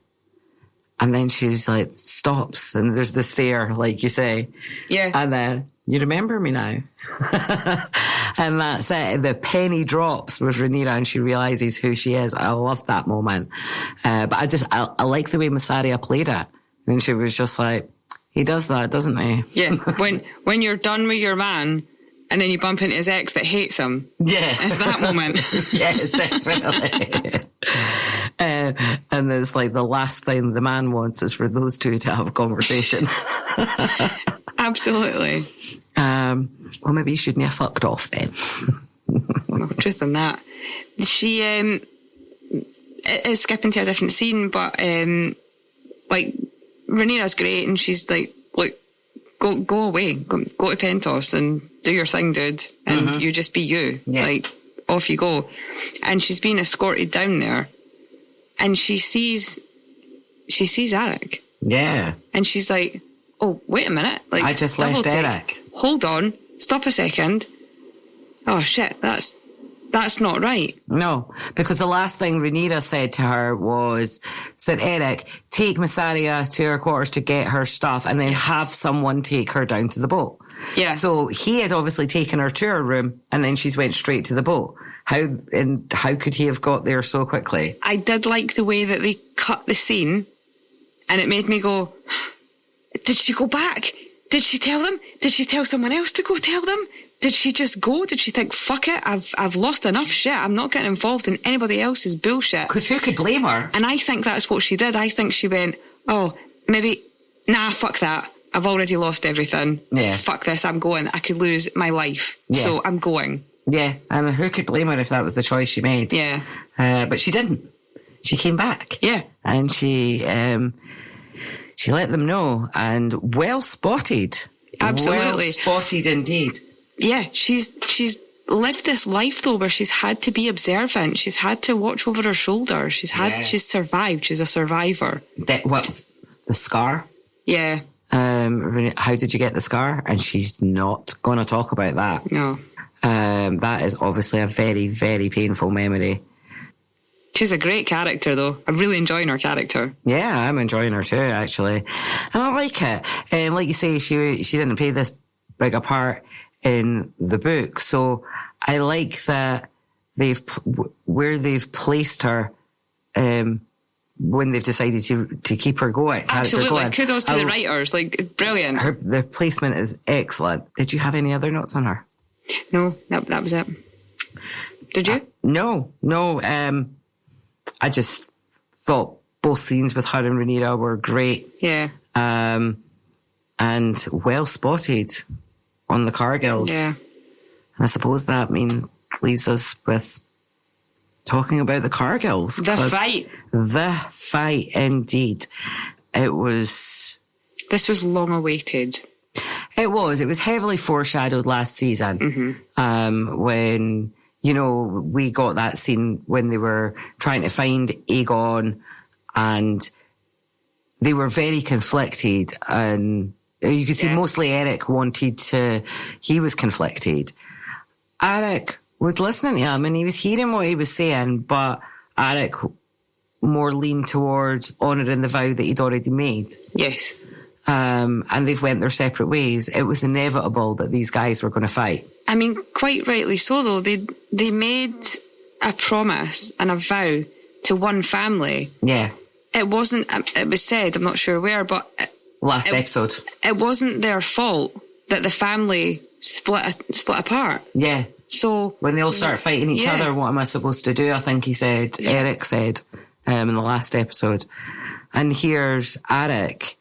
And then she's like, stops, and there's the stare, like you say. Yeah. And then, "You remember me now?" And that's it. The penny drops with Rhaenyra, and she realises who she is. I love that moment. But I like the way Mysaria played it. And she was just like, "He does that, doesn't he?" Yeah. when you're done with your man, and then you bump into his ex that hates him. Yeah. It's that moment. Yeah, definitely. And it's like the last thing the man wants is for those two to have a conversation. Absolutely. Well, maybe you shouldn't have fucked off then. Well, truth in that. She is skipping to a different scene, but Rhaenyra's great, and she's like, "Look, go away, go to Pentos and do your thing, dude, and you just be you. Yeah. Like, off you go." And she's being escorted down there, and she sees Eric. Yeah. And she's like, "Oh, wait a minute. Like, I just double left take. Eric. Hold on. Stop a second. Oh, shit. That's not right." No, because the last thing Rhaenyra said to her said, "Eric, take Mysaria to her quarters to get her stuff and then have someone take her down to the boat." Yeah. So he had obviously taken her to her room, and then she's went straight to the boat. How could he have got there so quickly? I did like the way that they cut the scene, and it made me go, did she go back? Did she tell them? Did she tell someone else to go tell them? Did she just go? Did she think, fuck it, I've lost enough shit, I'm not getting involved in anybody else's bullshit? Because who could blame her? And I think that's what she did. I think she went, oh, maybe, nah, fuck that. I've already lost everything. Yeah. Fuck this, I'm going. I could lose my life. Yeah. So I'm going. Yeah, and who could blame her if that was the choice she made? Yeah. But she didn't. She came back. Yeah. And she let them know, and well spotted. Absolutely. Well spotted indeed. Yeah, she's lived this life though where she's had to be observant. She's had to watch over her shoulder. She's survived. She's a survivor. The scar? Yeah. How did you get the scar? And she's not going to talk about that. No. That is obviously a very, very painful memory. She's a great character, though. I'm really enjoying her character. Yeah, I'm enjoying her too, actually. And I like it. Like you say, she didn't play this big a part in the book, so I like that where they've placed her when they've decided to keep her going. Absolutely. Kudos to the writers. Like, brilliant. The placement is excellent. Did you have any other notes on her? No, that was it. Did you? No. I just thought both scenes with her and Rhaenyra were great. Yeah. And well spotted on the Cargills. Yeah. And I suppose that leaves us with talking about the Cargills. The fight. The fight, indeed. This was long awaited. It was heavily foreshadowed last season. When, we got that scene when they were trying to find Aegon, and they were very conflicted, and you could see mostly Eric he was conflicted. Eric was listening to him and he was hearing what he was saying, but Eric more leaned towards honouring the vow that he'd already made. Yes. And they've went their separate ways. It was inevitable that these guys were going to fight. I mean, quite rightly so, though. They made a promise and a vow to one family. Yeah. It wasn't, it was said, I'm not sure where, but... Last episode. It wasn't their fault that the family split apart. Yeah. So... When they all start fighting each other, what am I supposed to do? I think he said, Eric said, in the last episode. And here's Eric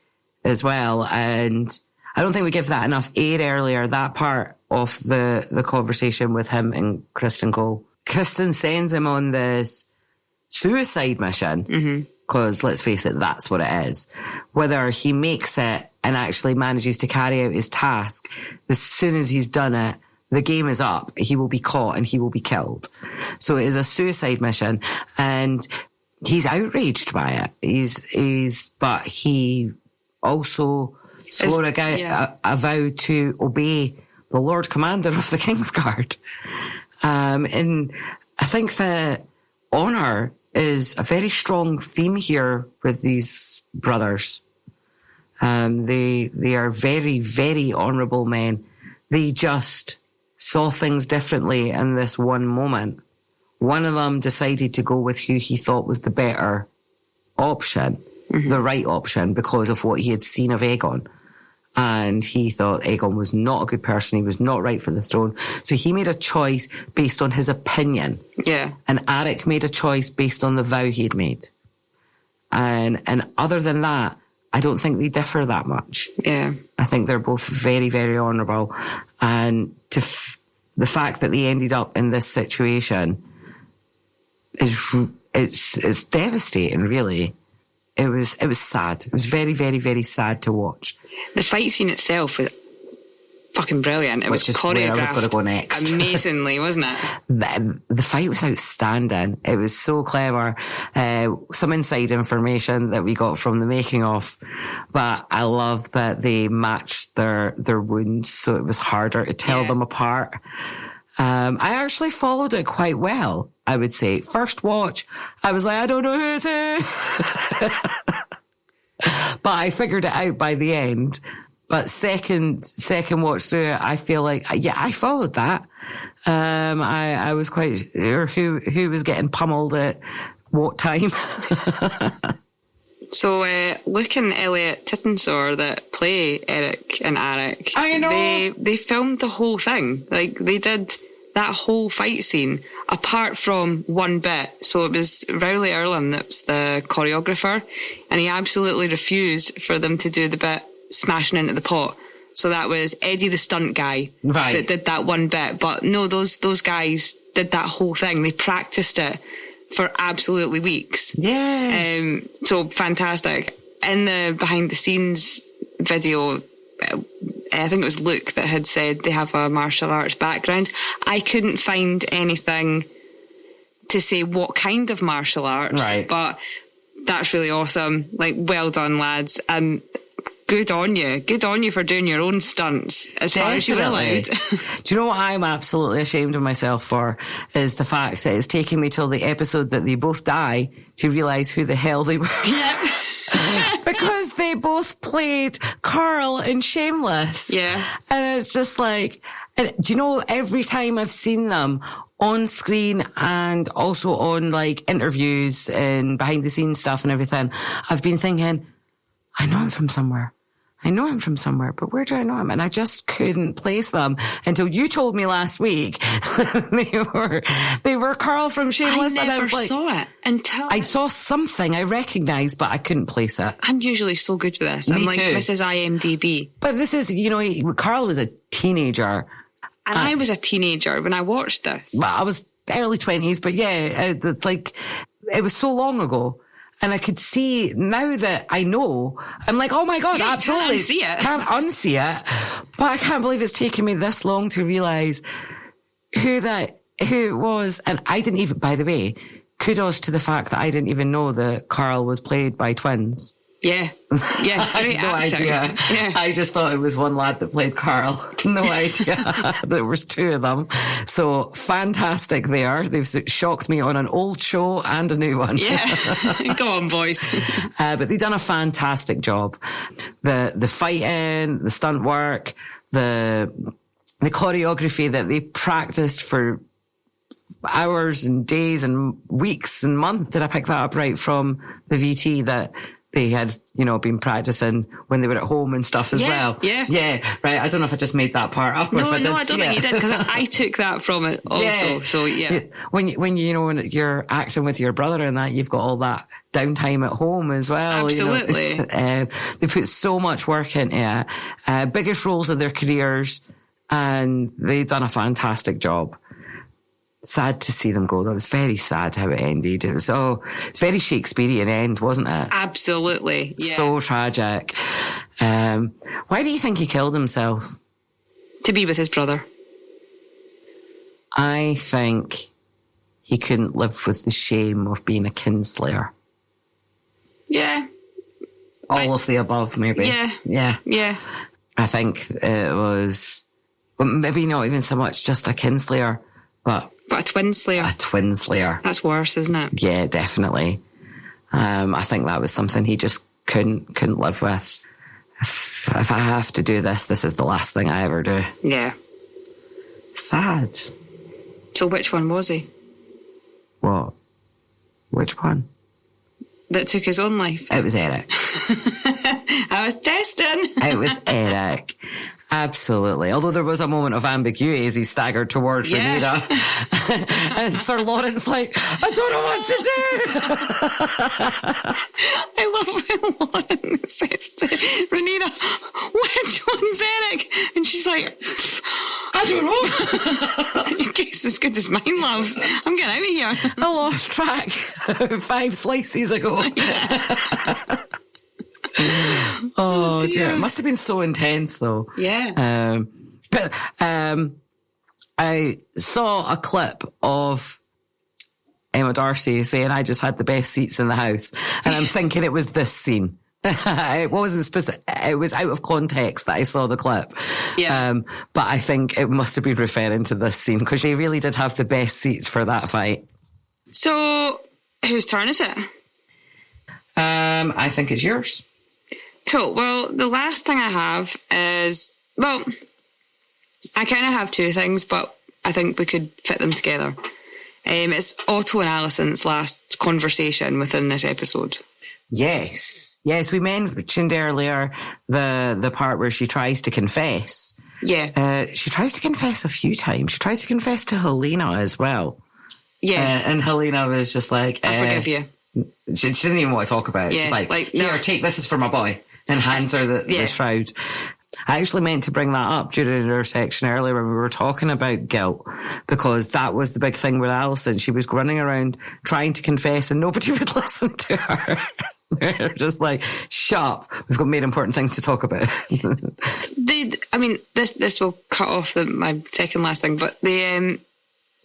as well. And I don't think we give that enough air earlier, that part of the conversation with him and Kristen Cole. Kristen sends him on this suicide mission. Because, let's face it, that's what it is. Whether he makes it and actually manages to carry out his task, as soon as he's done it, the game is up. He will be caught and he will be killed. So it is a suicide mission, and he's outraged by it. But he also swore a vow to obey the Lord Commander of the Kingsguard. And I think that honour is a very strong theme here with these brothers. They are very, very honourable men. They just saw things differently in this one moment. One of them decided to go with who he thought was the better option, the right option, because of what he had seen of Aegon. And he thought Aegon was not a good person. He was not right for the throne. So he made a choice based on his opinion. Yeah. And Eric made a choice based on the vow he had made. And other than that, I don't think they differ that much. Yeah. I think they're both very, very honourable. And the fact that they ended up in this situation it's devastating, really. It was sad. It was very, very, very sad to watch. The fight scene itself was fucking brilliant. It was choreographed where I was going to go next. Amazingly, wasn't it? The fight was outstanding. It was so clever. Some inside information that we got from the making of, but I love that they matched their wounds, so it was harder to tell them apart. I actually followed it quite well, I would say. First watch, I was like, I don't know who's who. But I figured it out by the end. But second watch through it, I feel like, I followed that. I was quite sure who was getting pummeled at what time. So Luke and Elliot Tittensaw that play Eric and Eric, I know, they filmed the whole thing. Like, they did that whole fight scene apart from one bit. So it was Rowley Erlin that's the choreographer, and he absolutely refused for them to do the bit smashing into the pot. So that was Eddie the stunt guy that did that one bit. But no, those guys did that whole thing. They practiced it for absolutely weeks. Yeah. So fantastic. In the behind the scenes video, I think it was Luke that had said they have a martial arts background. I couldn't find anything to say what kind of martial arts, but that's really awesome. Like, well done, lads. And good on you. Good on you for doing your own stunts as far as you're allowed. Do you know what I'm absolutely ashamed of myself for? Is the fact that it's taken me till the episode that they both die to realise who the hell they were. Yep. Because they both played Carl in Shameless. Yeah. And it's just like, and do you know, every time I've seen them on screen and also on like interviews and behind the scenes stuff and everything, I've been thinking, I know him from somewhere. But where do I know him? And I just couldn't place them until you told me last week they were Carl from Shameless. I never saw it until I saw something I recognised, but I couldn't place it. I'm usually so good with this. I'm like, this is IMDb. But this is, Carl was a teenager. And I was a teenager when I watched this. Well, I was early 20s, but yeah, it was so long ago. And I could see, now that I know, I'm like, oh my God, absolutely. Can't unsee it. But I can't believe it's taken me this long to realise who it was. And I didn't even, by the way, kudos to the fact that I didn't even know that Carl was played by twins. Yeah. Yeah, great no acting. idea. Yeah. I just thought it was one lad that played Carl. No idea. There was two of them. So fantastic there. They've shocked me on an old show and a new one. Yeah. Go on, boys. But they've done a fantastic job. The fighting, the stunt work, the choreography that they practiced for hours and days and weeks and months. Did I pick that up right from the VT that they had, been practicing when they were at home and stuff as well? Yeah. Yeah, right. I don't know if I just made that part up or if I did. No, I don't think you did, because I took that from it also. Yeah. So, yeah. When you're acting with your brother and that, you've got all that downtime at home as well. Absolutely. They put so much work into it. Biggest roles of their careers, and they've done a fantastic job. Sad to see them go. That was very sad how it ended. It's very Shakespearean end, wasn't it? Absolutely. Yeah. So tragic. Why do you think he killed himself? To be with his brother. I think he couldn't live with the shame of being a kinslayer. Yeah. All of the above, maybe. Yeah. Yeah. I think it was, maybe not even so much just a kinslayer, but a twin slayer. A twin slayer. That's worse, isn't it? Yeah, definitely. I think that was something he just couldn't live with. If I have to do this is the last thing I ever do. Yeah. Sad. So which one was he? What? Which one? That took his own life. It was Eric. I was testing. It was Eric. Absolutely. Although there was a moment of ambiguity as he staggered towards Rhaenyra. And Sir Lawrence I don't know what to do. I love when Lawrence says to Rhaenyra, which one's Eric? And she's like, I don't know. Your case is as good as mine, love. I'm getting out of here. I lost track 5 slices ago. Oh dear. It must have been so intense though. Yeah. But I saw a clip of Emma Darcy saying I just had the best seats in the house, and I'm thinking it was this scene. It wasn't specific. It was out of context that I saw the clip. Yeah. But I think it must have been referring to this scene because she really did have the best seats for that fight. So whose turn is it? I think it's yours. Cool. Well, the last thing I have is, I kind of have two things, but I think we could fit them together. It's Otto and Alicent's last conversation within this episode. Yes, we mentioned earlier the part where she tries to confess. Yeah. She tries to confess a few times. She tries to confess to Helena as well. Yeah. And Helena was just like, I forgive you. She didn't even want to talk about it. Yeah, She's like no. Here, take this is for my boy. And hands her the shroud. I actually meant to bring that up during our section earlier when we were talking about guilt, because that was the big thing with Alicent. She was running around trying to confess and nobody would listen to her. They're just like, shut up. We've got more important things to talk about. This will cut off my second last thing, but her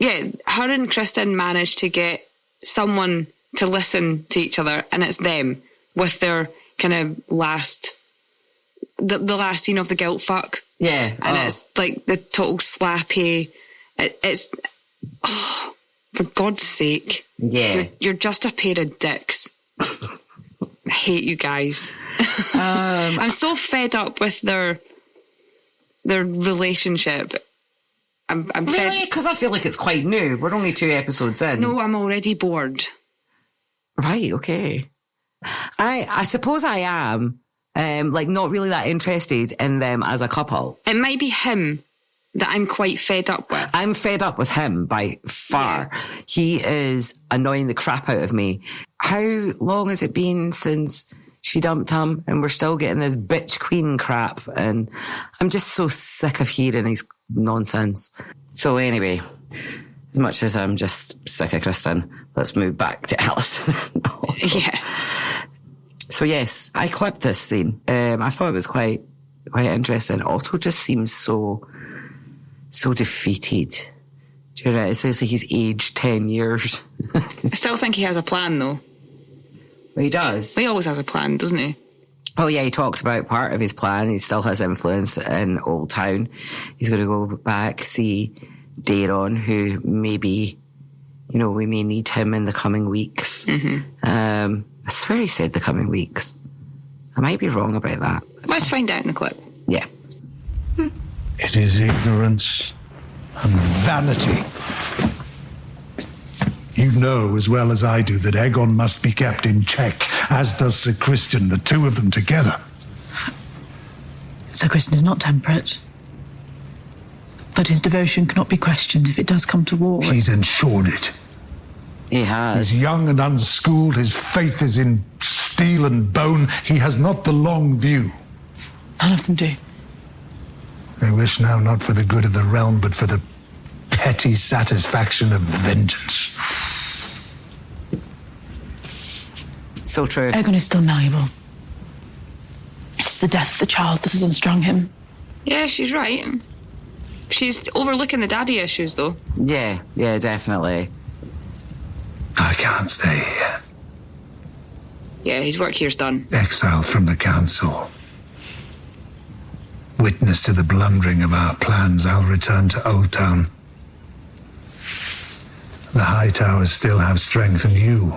and Kristen managed to get someone to listen to each other, and it's them with their kind of last scene of the guilt fuck. Yeah. And it's like the total slappy. It's for God's sake. Yeah. You're just a pair of dicks. I hate you guys. I'm so fed up with their relationship. I'm really? Because I feel like it's quite new. We're only 2 episodes in. No, I'm already bored. Right, okay. I suppose I am, not really that interested in them as a couple. It might be him that I'm quite fed up with. I'm fed up with him by far. Yeah. He is annoying the crap out of me. How long has it been since she dumped him and we're still getting this bitch queen crap? And I'm just so sick of hearing his nonsense. So anyway, as much as I'm just sick of Kristen, let's move back to Alicent. Yeah. So yes, I clipped this scene. I thought it was quite interesting. Otto just seems so defeated. Do you know, it feels like he's aged 10 years. I still think he has a plan, though. Well, he does. He always has a plan, doesn't he? Oh, yeah, he talked about part of his plan. He still has influence in Old Town. He's going to go back, see Daeron, who maybe, we may need him in the coming weeks. I swear he said the coming weeks. I might be wrong about that. Let's find out in the clip. Yeah. It is ignorance and vanity. You know as well as I do that Aegon must be kept in check, as does Sir Criston, the two of them together. Sir Criston is not temperate. But his devotion cannot be questioned if it does come to war. He's ensured it. He has. He's young and unschooled. His faith is in steel and bone. He has not the long view. None of them do. They wish now not for the good of the realm, but for the petty satisfaction of vengeance. So true. Aegon is still malleable. It's the death of the child that has unstrung him. Yeah, she's right. She's overlooking the daddy issues, though. Yeah, definitely. I can't stay here. Yeah, his work here's done. Exiled from the council. Witness to the blundering of our plans, I'll return to Old Town. The High Towers still have strength, and you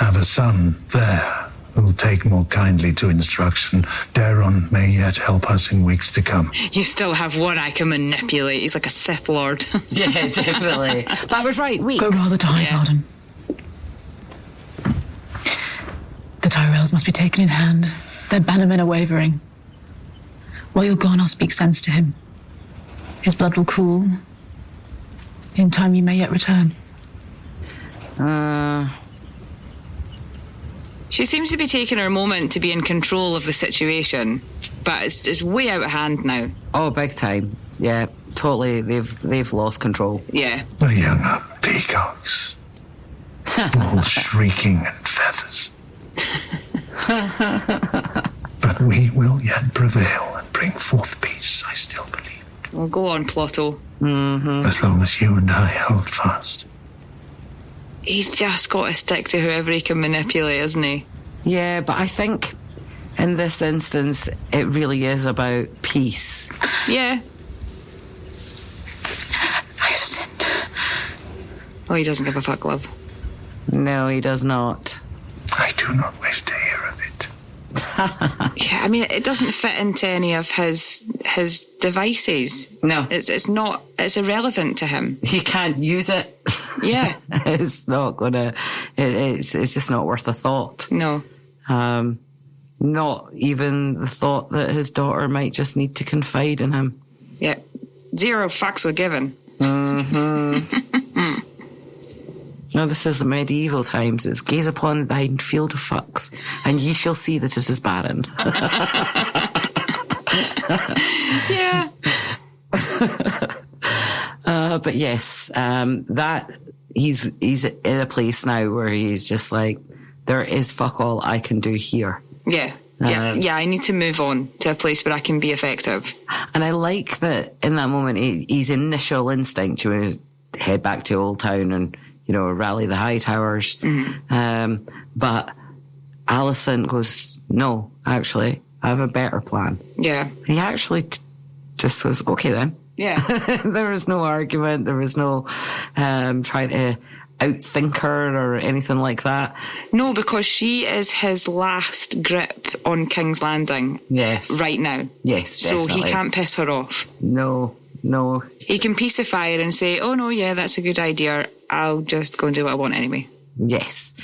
have a son there who'll take more kindly to instruction. Daeron may yet help us in weeks to come. You still have one I can manipulate. He's like a Sith Lord. Yeah, definitely. But I was right, weeks. Go rather to Highgarden. The Tyrells must be taken in hand. Their bannermen are wavering. While you're gone, I'll speak sense to him. His blood will cool. In time, you may yet return. She seems to be taking her moment to be in control of the situation, but it's way out of hand now. Oh, big time. Yeah, totally. They've lost control. Yeah. The young are peacocks. All shrieking and feathers. But we will yet prevail and bring forth peace, I still believe. Well, go on, Plotto. As long as you and I hold fast. He's just got to stick to whoever he can manipulate, isn't he? Yeah, but I think in this instance, it really is about peace. Yeah. I have sinned. Oh, he doesn't give a fuck, love. No, he does not. I do not wish to hear of it. Yeah, I mean, it doesn't fit into any of his devices. No. It's not, it's irrelevant to him. He can't use it. Yeah. It's not gonna, it's just not worth a thought. No. Not even the thought that his daughter might just need to confide in him. Yeah. 0 fucks were given. No, this is the medieval times. It's gaze upon thine field of fucks, and ye shall see that it is barren. Yeah. But yes, that he's in a place now where he's just like, there is fuck all I can do here. Yeah. I need to move on to a place where I can be effective. And I like that in that moment, his initial instinct to head back to Old Town and, rally the High Towers. But Alicent goes, no, actually, I have a better plan. Yeah. He actually just was, okay then. Yeah. There was no argument. There was no trying to outthink her or anything like that. No, because she is his last grip on King's Landing. Yes. Right now. Yes, definitely. So he can't piss her off. No. He can pacify her and say, oh no, yeah, that's a good idea. I'll just go and do what I want anyway. Yes.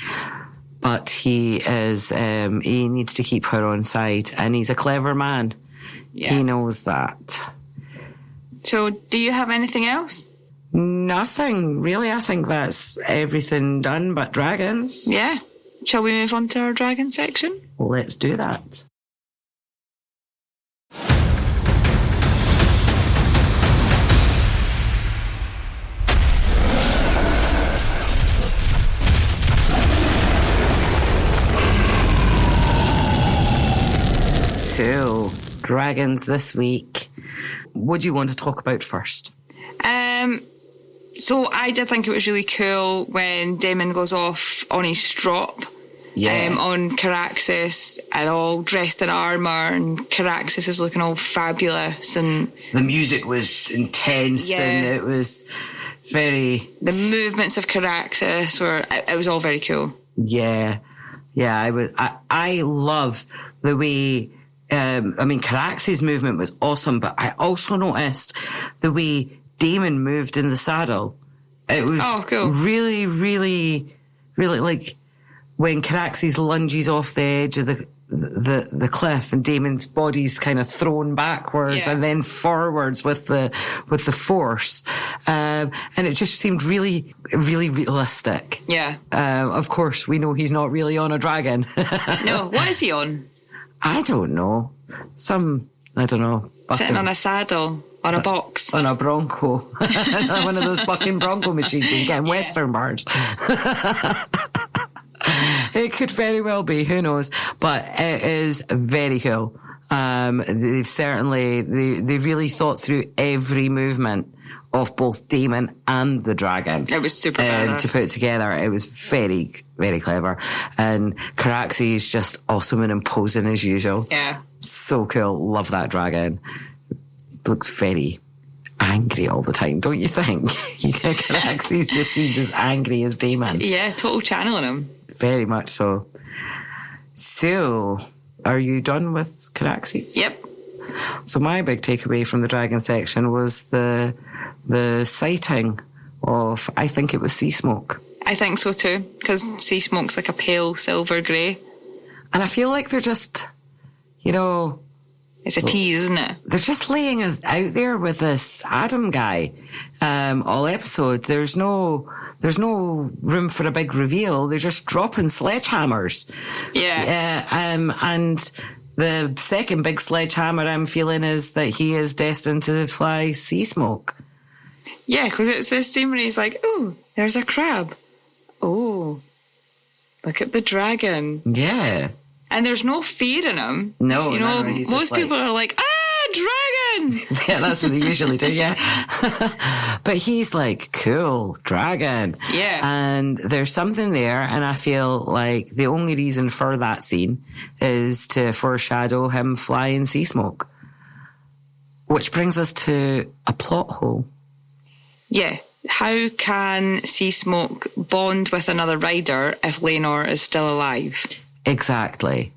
But he needs to keep her on side, and he's a clever man. Yeah. He knows that. So, do you have anything else? Nothing, really. I think that's everything done but dragons. Yeah. Shall we move on to our dragon section? Well, let's do that. So, dragons this week. What do you want to talk about first? So I did think it was really cool when Daemon goes off on his strop on Caraxes, and all dressed in armour, and Caraxes is looking all fabulous, and the music was intense, and it was very... The movements of Caraxes it was all very cool. Yeah. I love the way... Caraxes' movement was awesome, but I also noticed the way Daemon moved in the saddle. It was cool. Really, really, really, like when Caraxes lunges off the edge of the cliff and Daemon's body's kind of thrown backwards and then forwards with the force, and it just seemed really, really realistic. Yeah. Of course, we know he's not really on a dragon. No, what is he on? I don't know. I don't know. Sitting on a saddle, on a box. On a bronco. One of those bucking bronco machines you get in Western bars. It could very well be, who knows? But it is very cool. They've certainly, they really thought through every movement of both Daemon and the dragon. It was super badass. To put together. It was very, very clever. And Caraxes is just awesome and imposing as usual. Yeah. So cool. Love that dragon. Looks very angry all the time, don't you think? Caraxes just seems as angry as Daemon. Yeah, total channeling him. Very much so. So, are you done with Caraxes? Yep. So my big takeaway from the dragon section was the sighting of, I think it was sea smoke. I think so too, because sea smoke's like a pale silver grey. And I feel like they're just, it's a tease, isn't it? They're just laying us out there with this Adam guy all episode. There's no room for a big reveal. They're just dropping sledgehammers. Yeah. And the second big sledgehammer I'm feeling is that he is destined to fly sea smoke. Yeah, because it's this scene where he's like, oh, there's a crab. Oh, look at the dragon. Yeah. And there's no fear in him. No, most people are like, dragon! Yeah, that's what they usually do, yeah. But he's like, cool, dragon. Yeah. And there's something there, and I feel like the only reason for that scene is to foreshadow him flying sea smoke. Which brings us to a plot hole. Yeah. How can sea smoke bond with another rider if Rhaenyra is still alive? Exactly.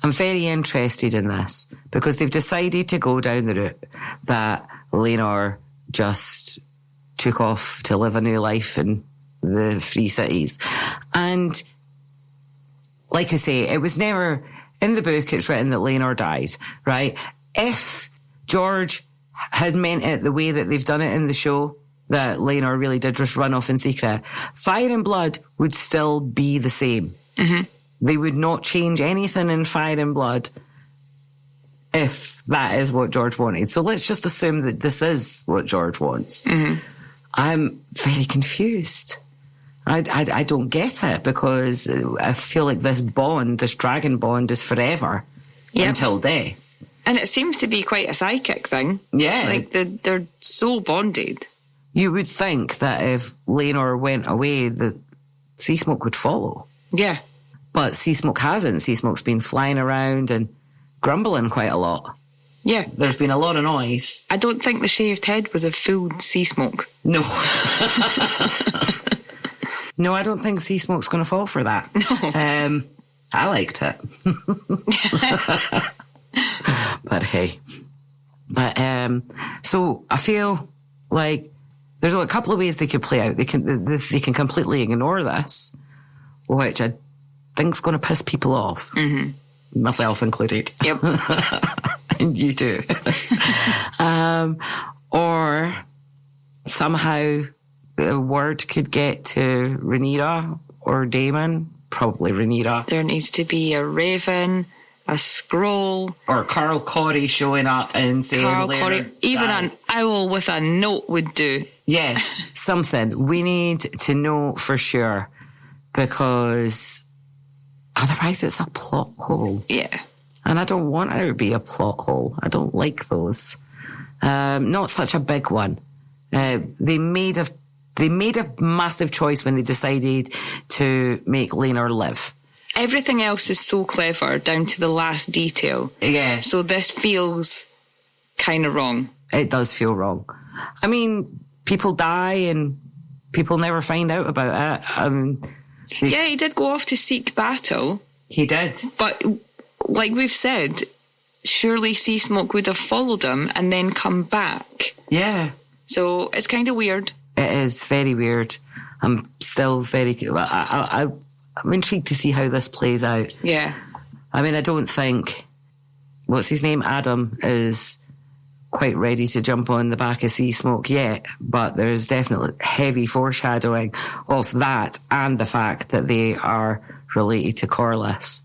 I'm very interested in this because they've decided to go down the route that Rhaenyra just took off to live a new life in the Free Cities. And like I say, it was never, in the book it's written that Rhaenyra died, right? If George had meant it the way that they've done it in the show, that Rhaenyra really did just run off in secret, Fire and Blood would still be the same. Mm-hmm. They would not change anything in Fire and Blood if that is what George wanted. So let's just assume that this is what George wants. Mm-hmm. I'm very confused. I don't get it because I feel like this bond, this dragon bond, is forever until death. And it seems to be quite a psychic thing. Yeah. Like they're so bonded. You would think that if Rhaenyra went away, that sea smoke would follow. Yeah. But sea smoke hasn't. Sea smoke's been flying around and grumbling quite a lot. Yeah. There's been a lot of noise. I don't think the shaved head was a fooled sea smoke. No. No, I don't think sea smoke's going to fall for that. No. I liked it. But hey. But so I feel like there's a couple of ways they could play out. They can completely ignore this, which I think's going to piss people off. Mm-hmm. Myself included. Yep. And you too. Or somehow the word could get to Rhaenyra or Daemon. Probably Rhaenyra. There needs to be a raven, a scroll. Or Carl Corey showing up and saying... Carl Corey. Even an owl with a note would do. Yeah, something. We need to know for sure because otherwise it's a plot hole. Yeah. And I don't want it to be a plot hole. I don't like those. Not such a big one. They made a massive choice when they decided to make Rhaenyra live. everything else is so clever down to the last detail. Yeah. So this feels kind of wrong. It does feel wrong. I mean, people die and people never find out about it. Yeah, he did go off to seek battle. He did. But like we've said, surely Sea Smoke would have followed him and then come back. Yeah. So it's kind of weird. It is very weird. I'm still very... I'm intrigued to see how this plays out. Yeah. I mean, I don't think... What's his name? Adam is quite ready to jump on the back of Sea Smoke yet, but there's definitely heavy foreshadowing of that and the fact that they are related to Corlys.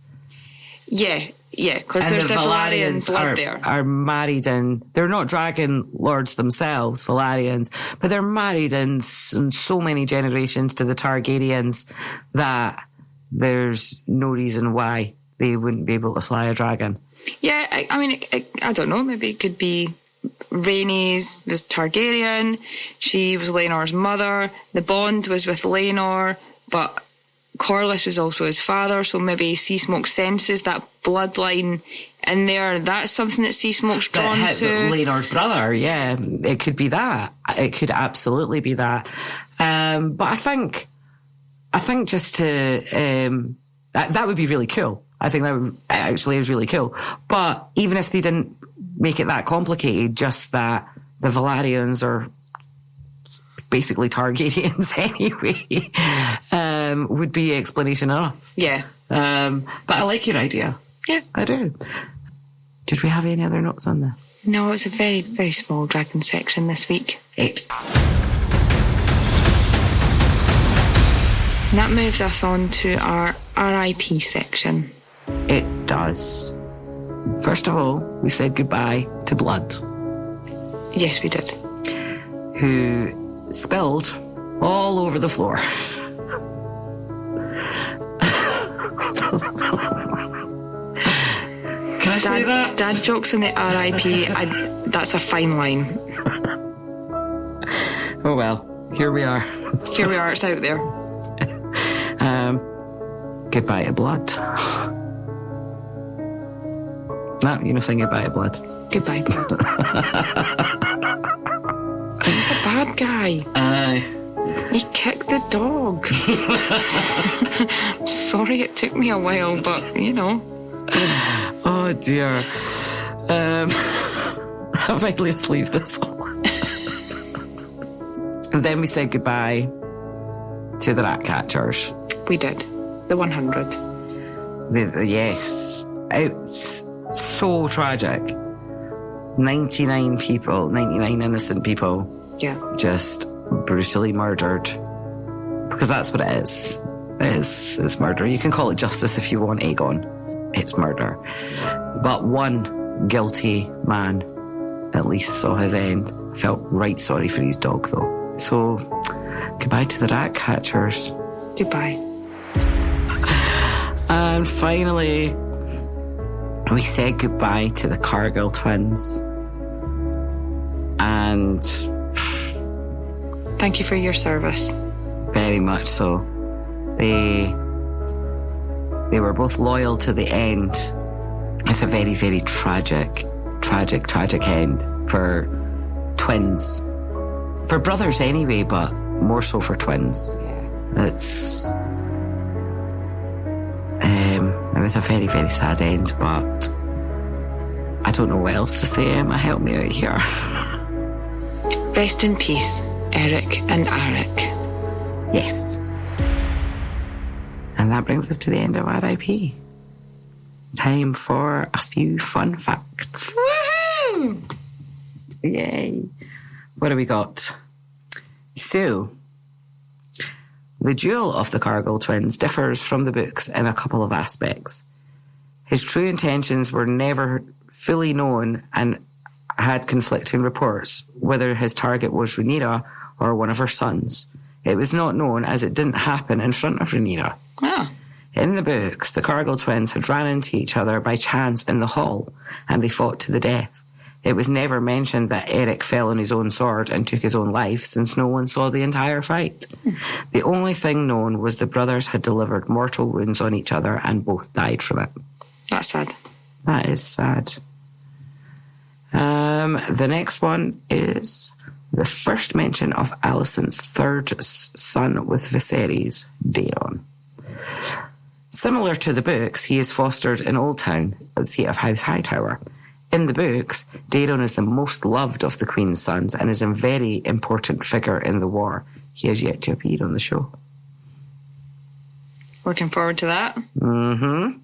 Yeah, because there's the Valyrian blood there. Are married in... They're not dragon lords themselves, Valyrians, but they're married in so many generations to the Targaryens that there's no reason why they wouldn't be able to fly a dragon. Yeah, I mean, I don't know. Maybe it could be Rhaenys was Targaryen. She was Laenor's mother. The bond was with Laenor, but Corlys was also his father, so maybe Sea Smoke senses that bloodline in there. That's something that Sea Smoke's drawn to. Laenor's brother, yeah. It could be that. It could absolutely be that. But I think just to... that would be really cool. I think that actually is really cool. But even if they didn't make it that complicated, just that the Valyrians are basically Targaryens anyway, would be explanation enough. Yeah. But I like your idea. Yeah. I do. Did we have any other notes on this? No, it's a very, very small dragon section this week. 8. And that moves us on to our RIP section. It does. First of all, we said goodbye to Blood. Yes, we did. Who spilled all over the floor. Can I say that? Dad jokes in the RIP, that's a fine line. Oh well, here we are. Here we are, it's out there. Goodbye to Blood. No, you're not saying goodbye to Blood. Goodbye, Blood. He's a bad guy. He kicked the dog. Sorry it took me a while, but, you know. Oh, dear. I'll finally leave this all. And then we said goodbye to the rat catchers. We did. The 100. Yes. It's so tragic. 99 people, 99 innocent people. Yeah. Just brutally murdered. Because that's what it is. It's murder. You can call it justice if you want, Aegon. It's murder. But one guilty man at least saw his end. Felt right sorry for his dog, though. So, goodbye to the rat catchers. Goodbye. And finally, we said goodbye to the Cargill twins. And thank you for your service. Very much so. They were both loyal to the end. It's a very, very tragic end for twins. For brothers anyway, but more so for twins. It's... it was a very, very sad end, but I don't know what else to say, Emma. Help me out here. Rest in peace, Eric and Arik. Yes. And that brings us to the end of RIP. Time for a few fun facts. Woohoo! Yay. What do we got? So, the duel of the Cargill twins differs from the books in a couple of aspects. His true intentions were never fully known and had conflicting reports, whether his target was Rhaenyra or one of her sons. It was not known as it didn't happen in front of Rhaenyra. Ah. In the books, the Cargill twins had ran into each other by chance in the hall, and they fought to the death. It was never mentioned that Eric fell on his own sword and took his own life, since no one saw the entire fight. The only thing known was the brothers had delivered mortal wounds on each other and both died from it. That's sad. That is sad. The next one is the first mention of Alicent's third son with Viserys, Daemon. Similar to the books, he is fostered in Old Town, the seat of House Hightower. In the books, Daemon is the most loved of the Queen's sons and is a very important figure in the war. He has yet to appear on the show. Looking forward to that. Mm-hmm.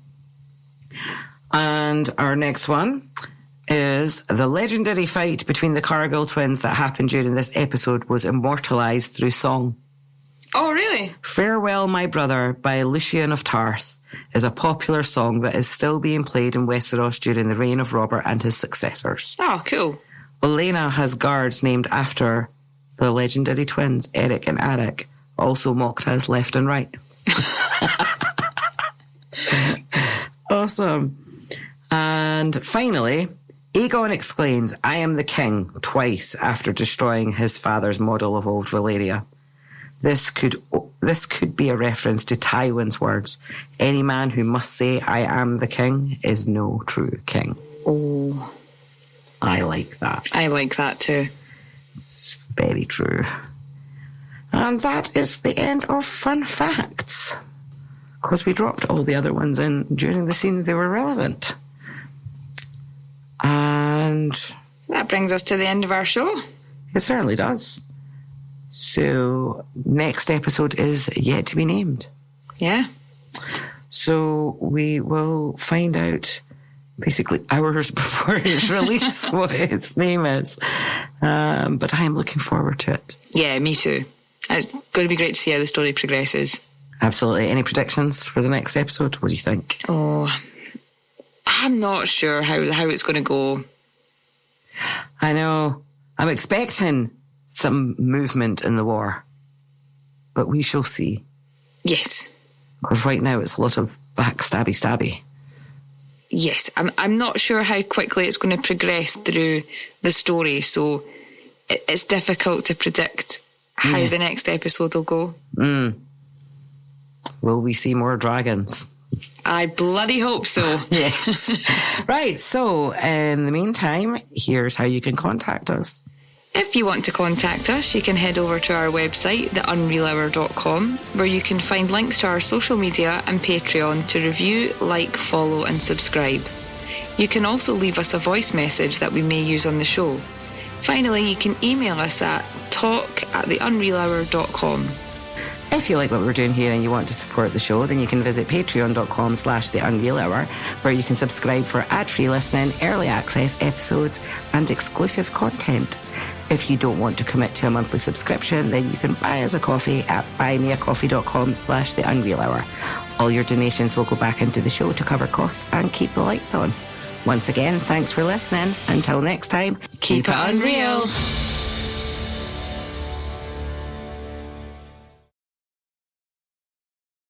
And our next one is the legendary fight between the Cargill twins that happened during this episode was immortalised through song. Oh, really? Farewell, My Brother by Lucian of Tarth is a popular song that is still being played in Westeros during the reign of Robert and his successors. Oh, cool. Olenna has guards named after the legendary twins, Eric and Arik, also mocked as left and right. Awesome. And finally, Aegon exclaims, "I am the king," twice after destroying his father's model of old Valyria. This could be a reference to Tywin's words. Any man who must say, "I am the king," is no true king. Oh. I like that. I like that too. It's very true. And that is the end of fun facts. Because we dropped all the other ones in during the scene they were relevant. And that brings us to the end of our show. It certainly does. So next episode is yet to be named. Yeah. So we will find out basically hours before it's released what its name is. But I am looking forward to it. Yeah, me too. It's going to be great to see how the story progresses. Absolutely. Any predictions for the next episode? What do you think? Oh, I'm not sure how it's going to go. I know. I'm expecting some movement in the war, but we shall see. Yes. Because right now it's a lot of stabby. Yes, I'm not sure how quickly it's going to progress through the story, so it's difficult to predict how the next episode will go. Will we see more dragons? I bloody hope so. Yes. Right, so in the meantime, here's how you can contact us. If you want to contact us, you can head over to our website, theunrealhour.com, where you can find links to our social media and Patreon to review, like, follow and subscribe. You can also leave us a voice message that we may use on the show. Finally, you can email us at talk@theunrealhour.com. If you like what we're doing here and you want to support the show, then you can visit patreon.com/theunrealhour, where you can subscribe for ad-free listening, early access episodes and exclusive content. If you don't want to commit to a monthly subscription, then you can buy us a coffee at buymeacoffee.com/theunrealhour. All your donations will go back into the show to cover costs and keep the lights on. Once again, thanks for listening. Until next time, keep it unreal.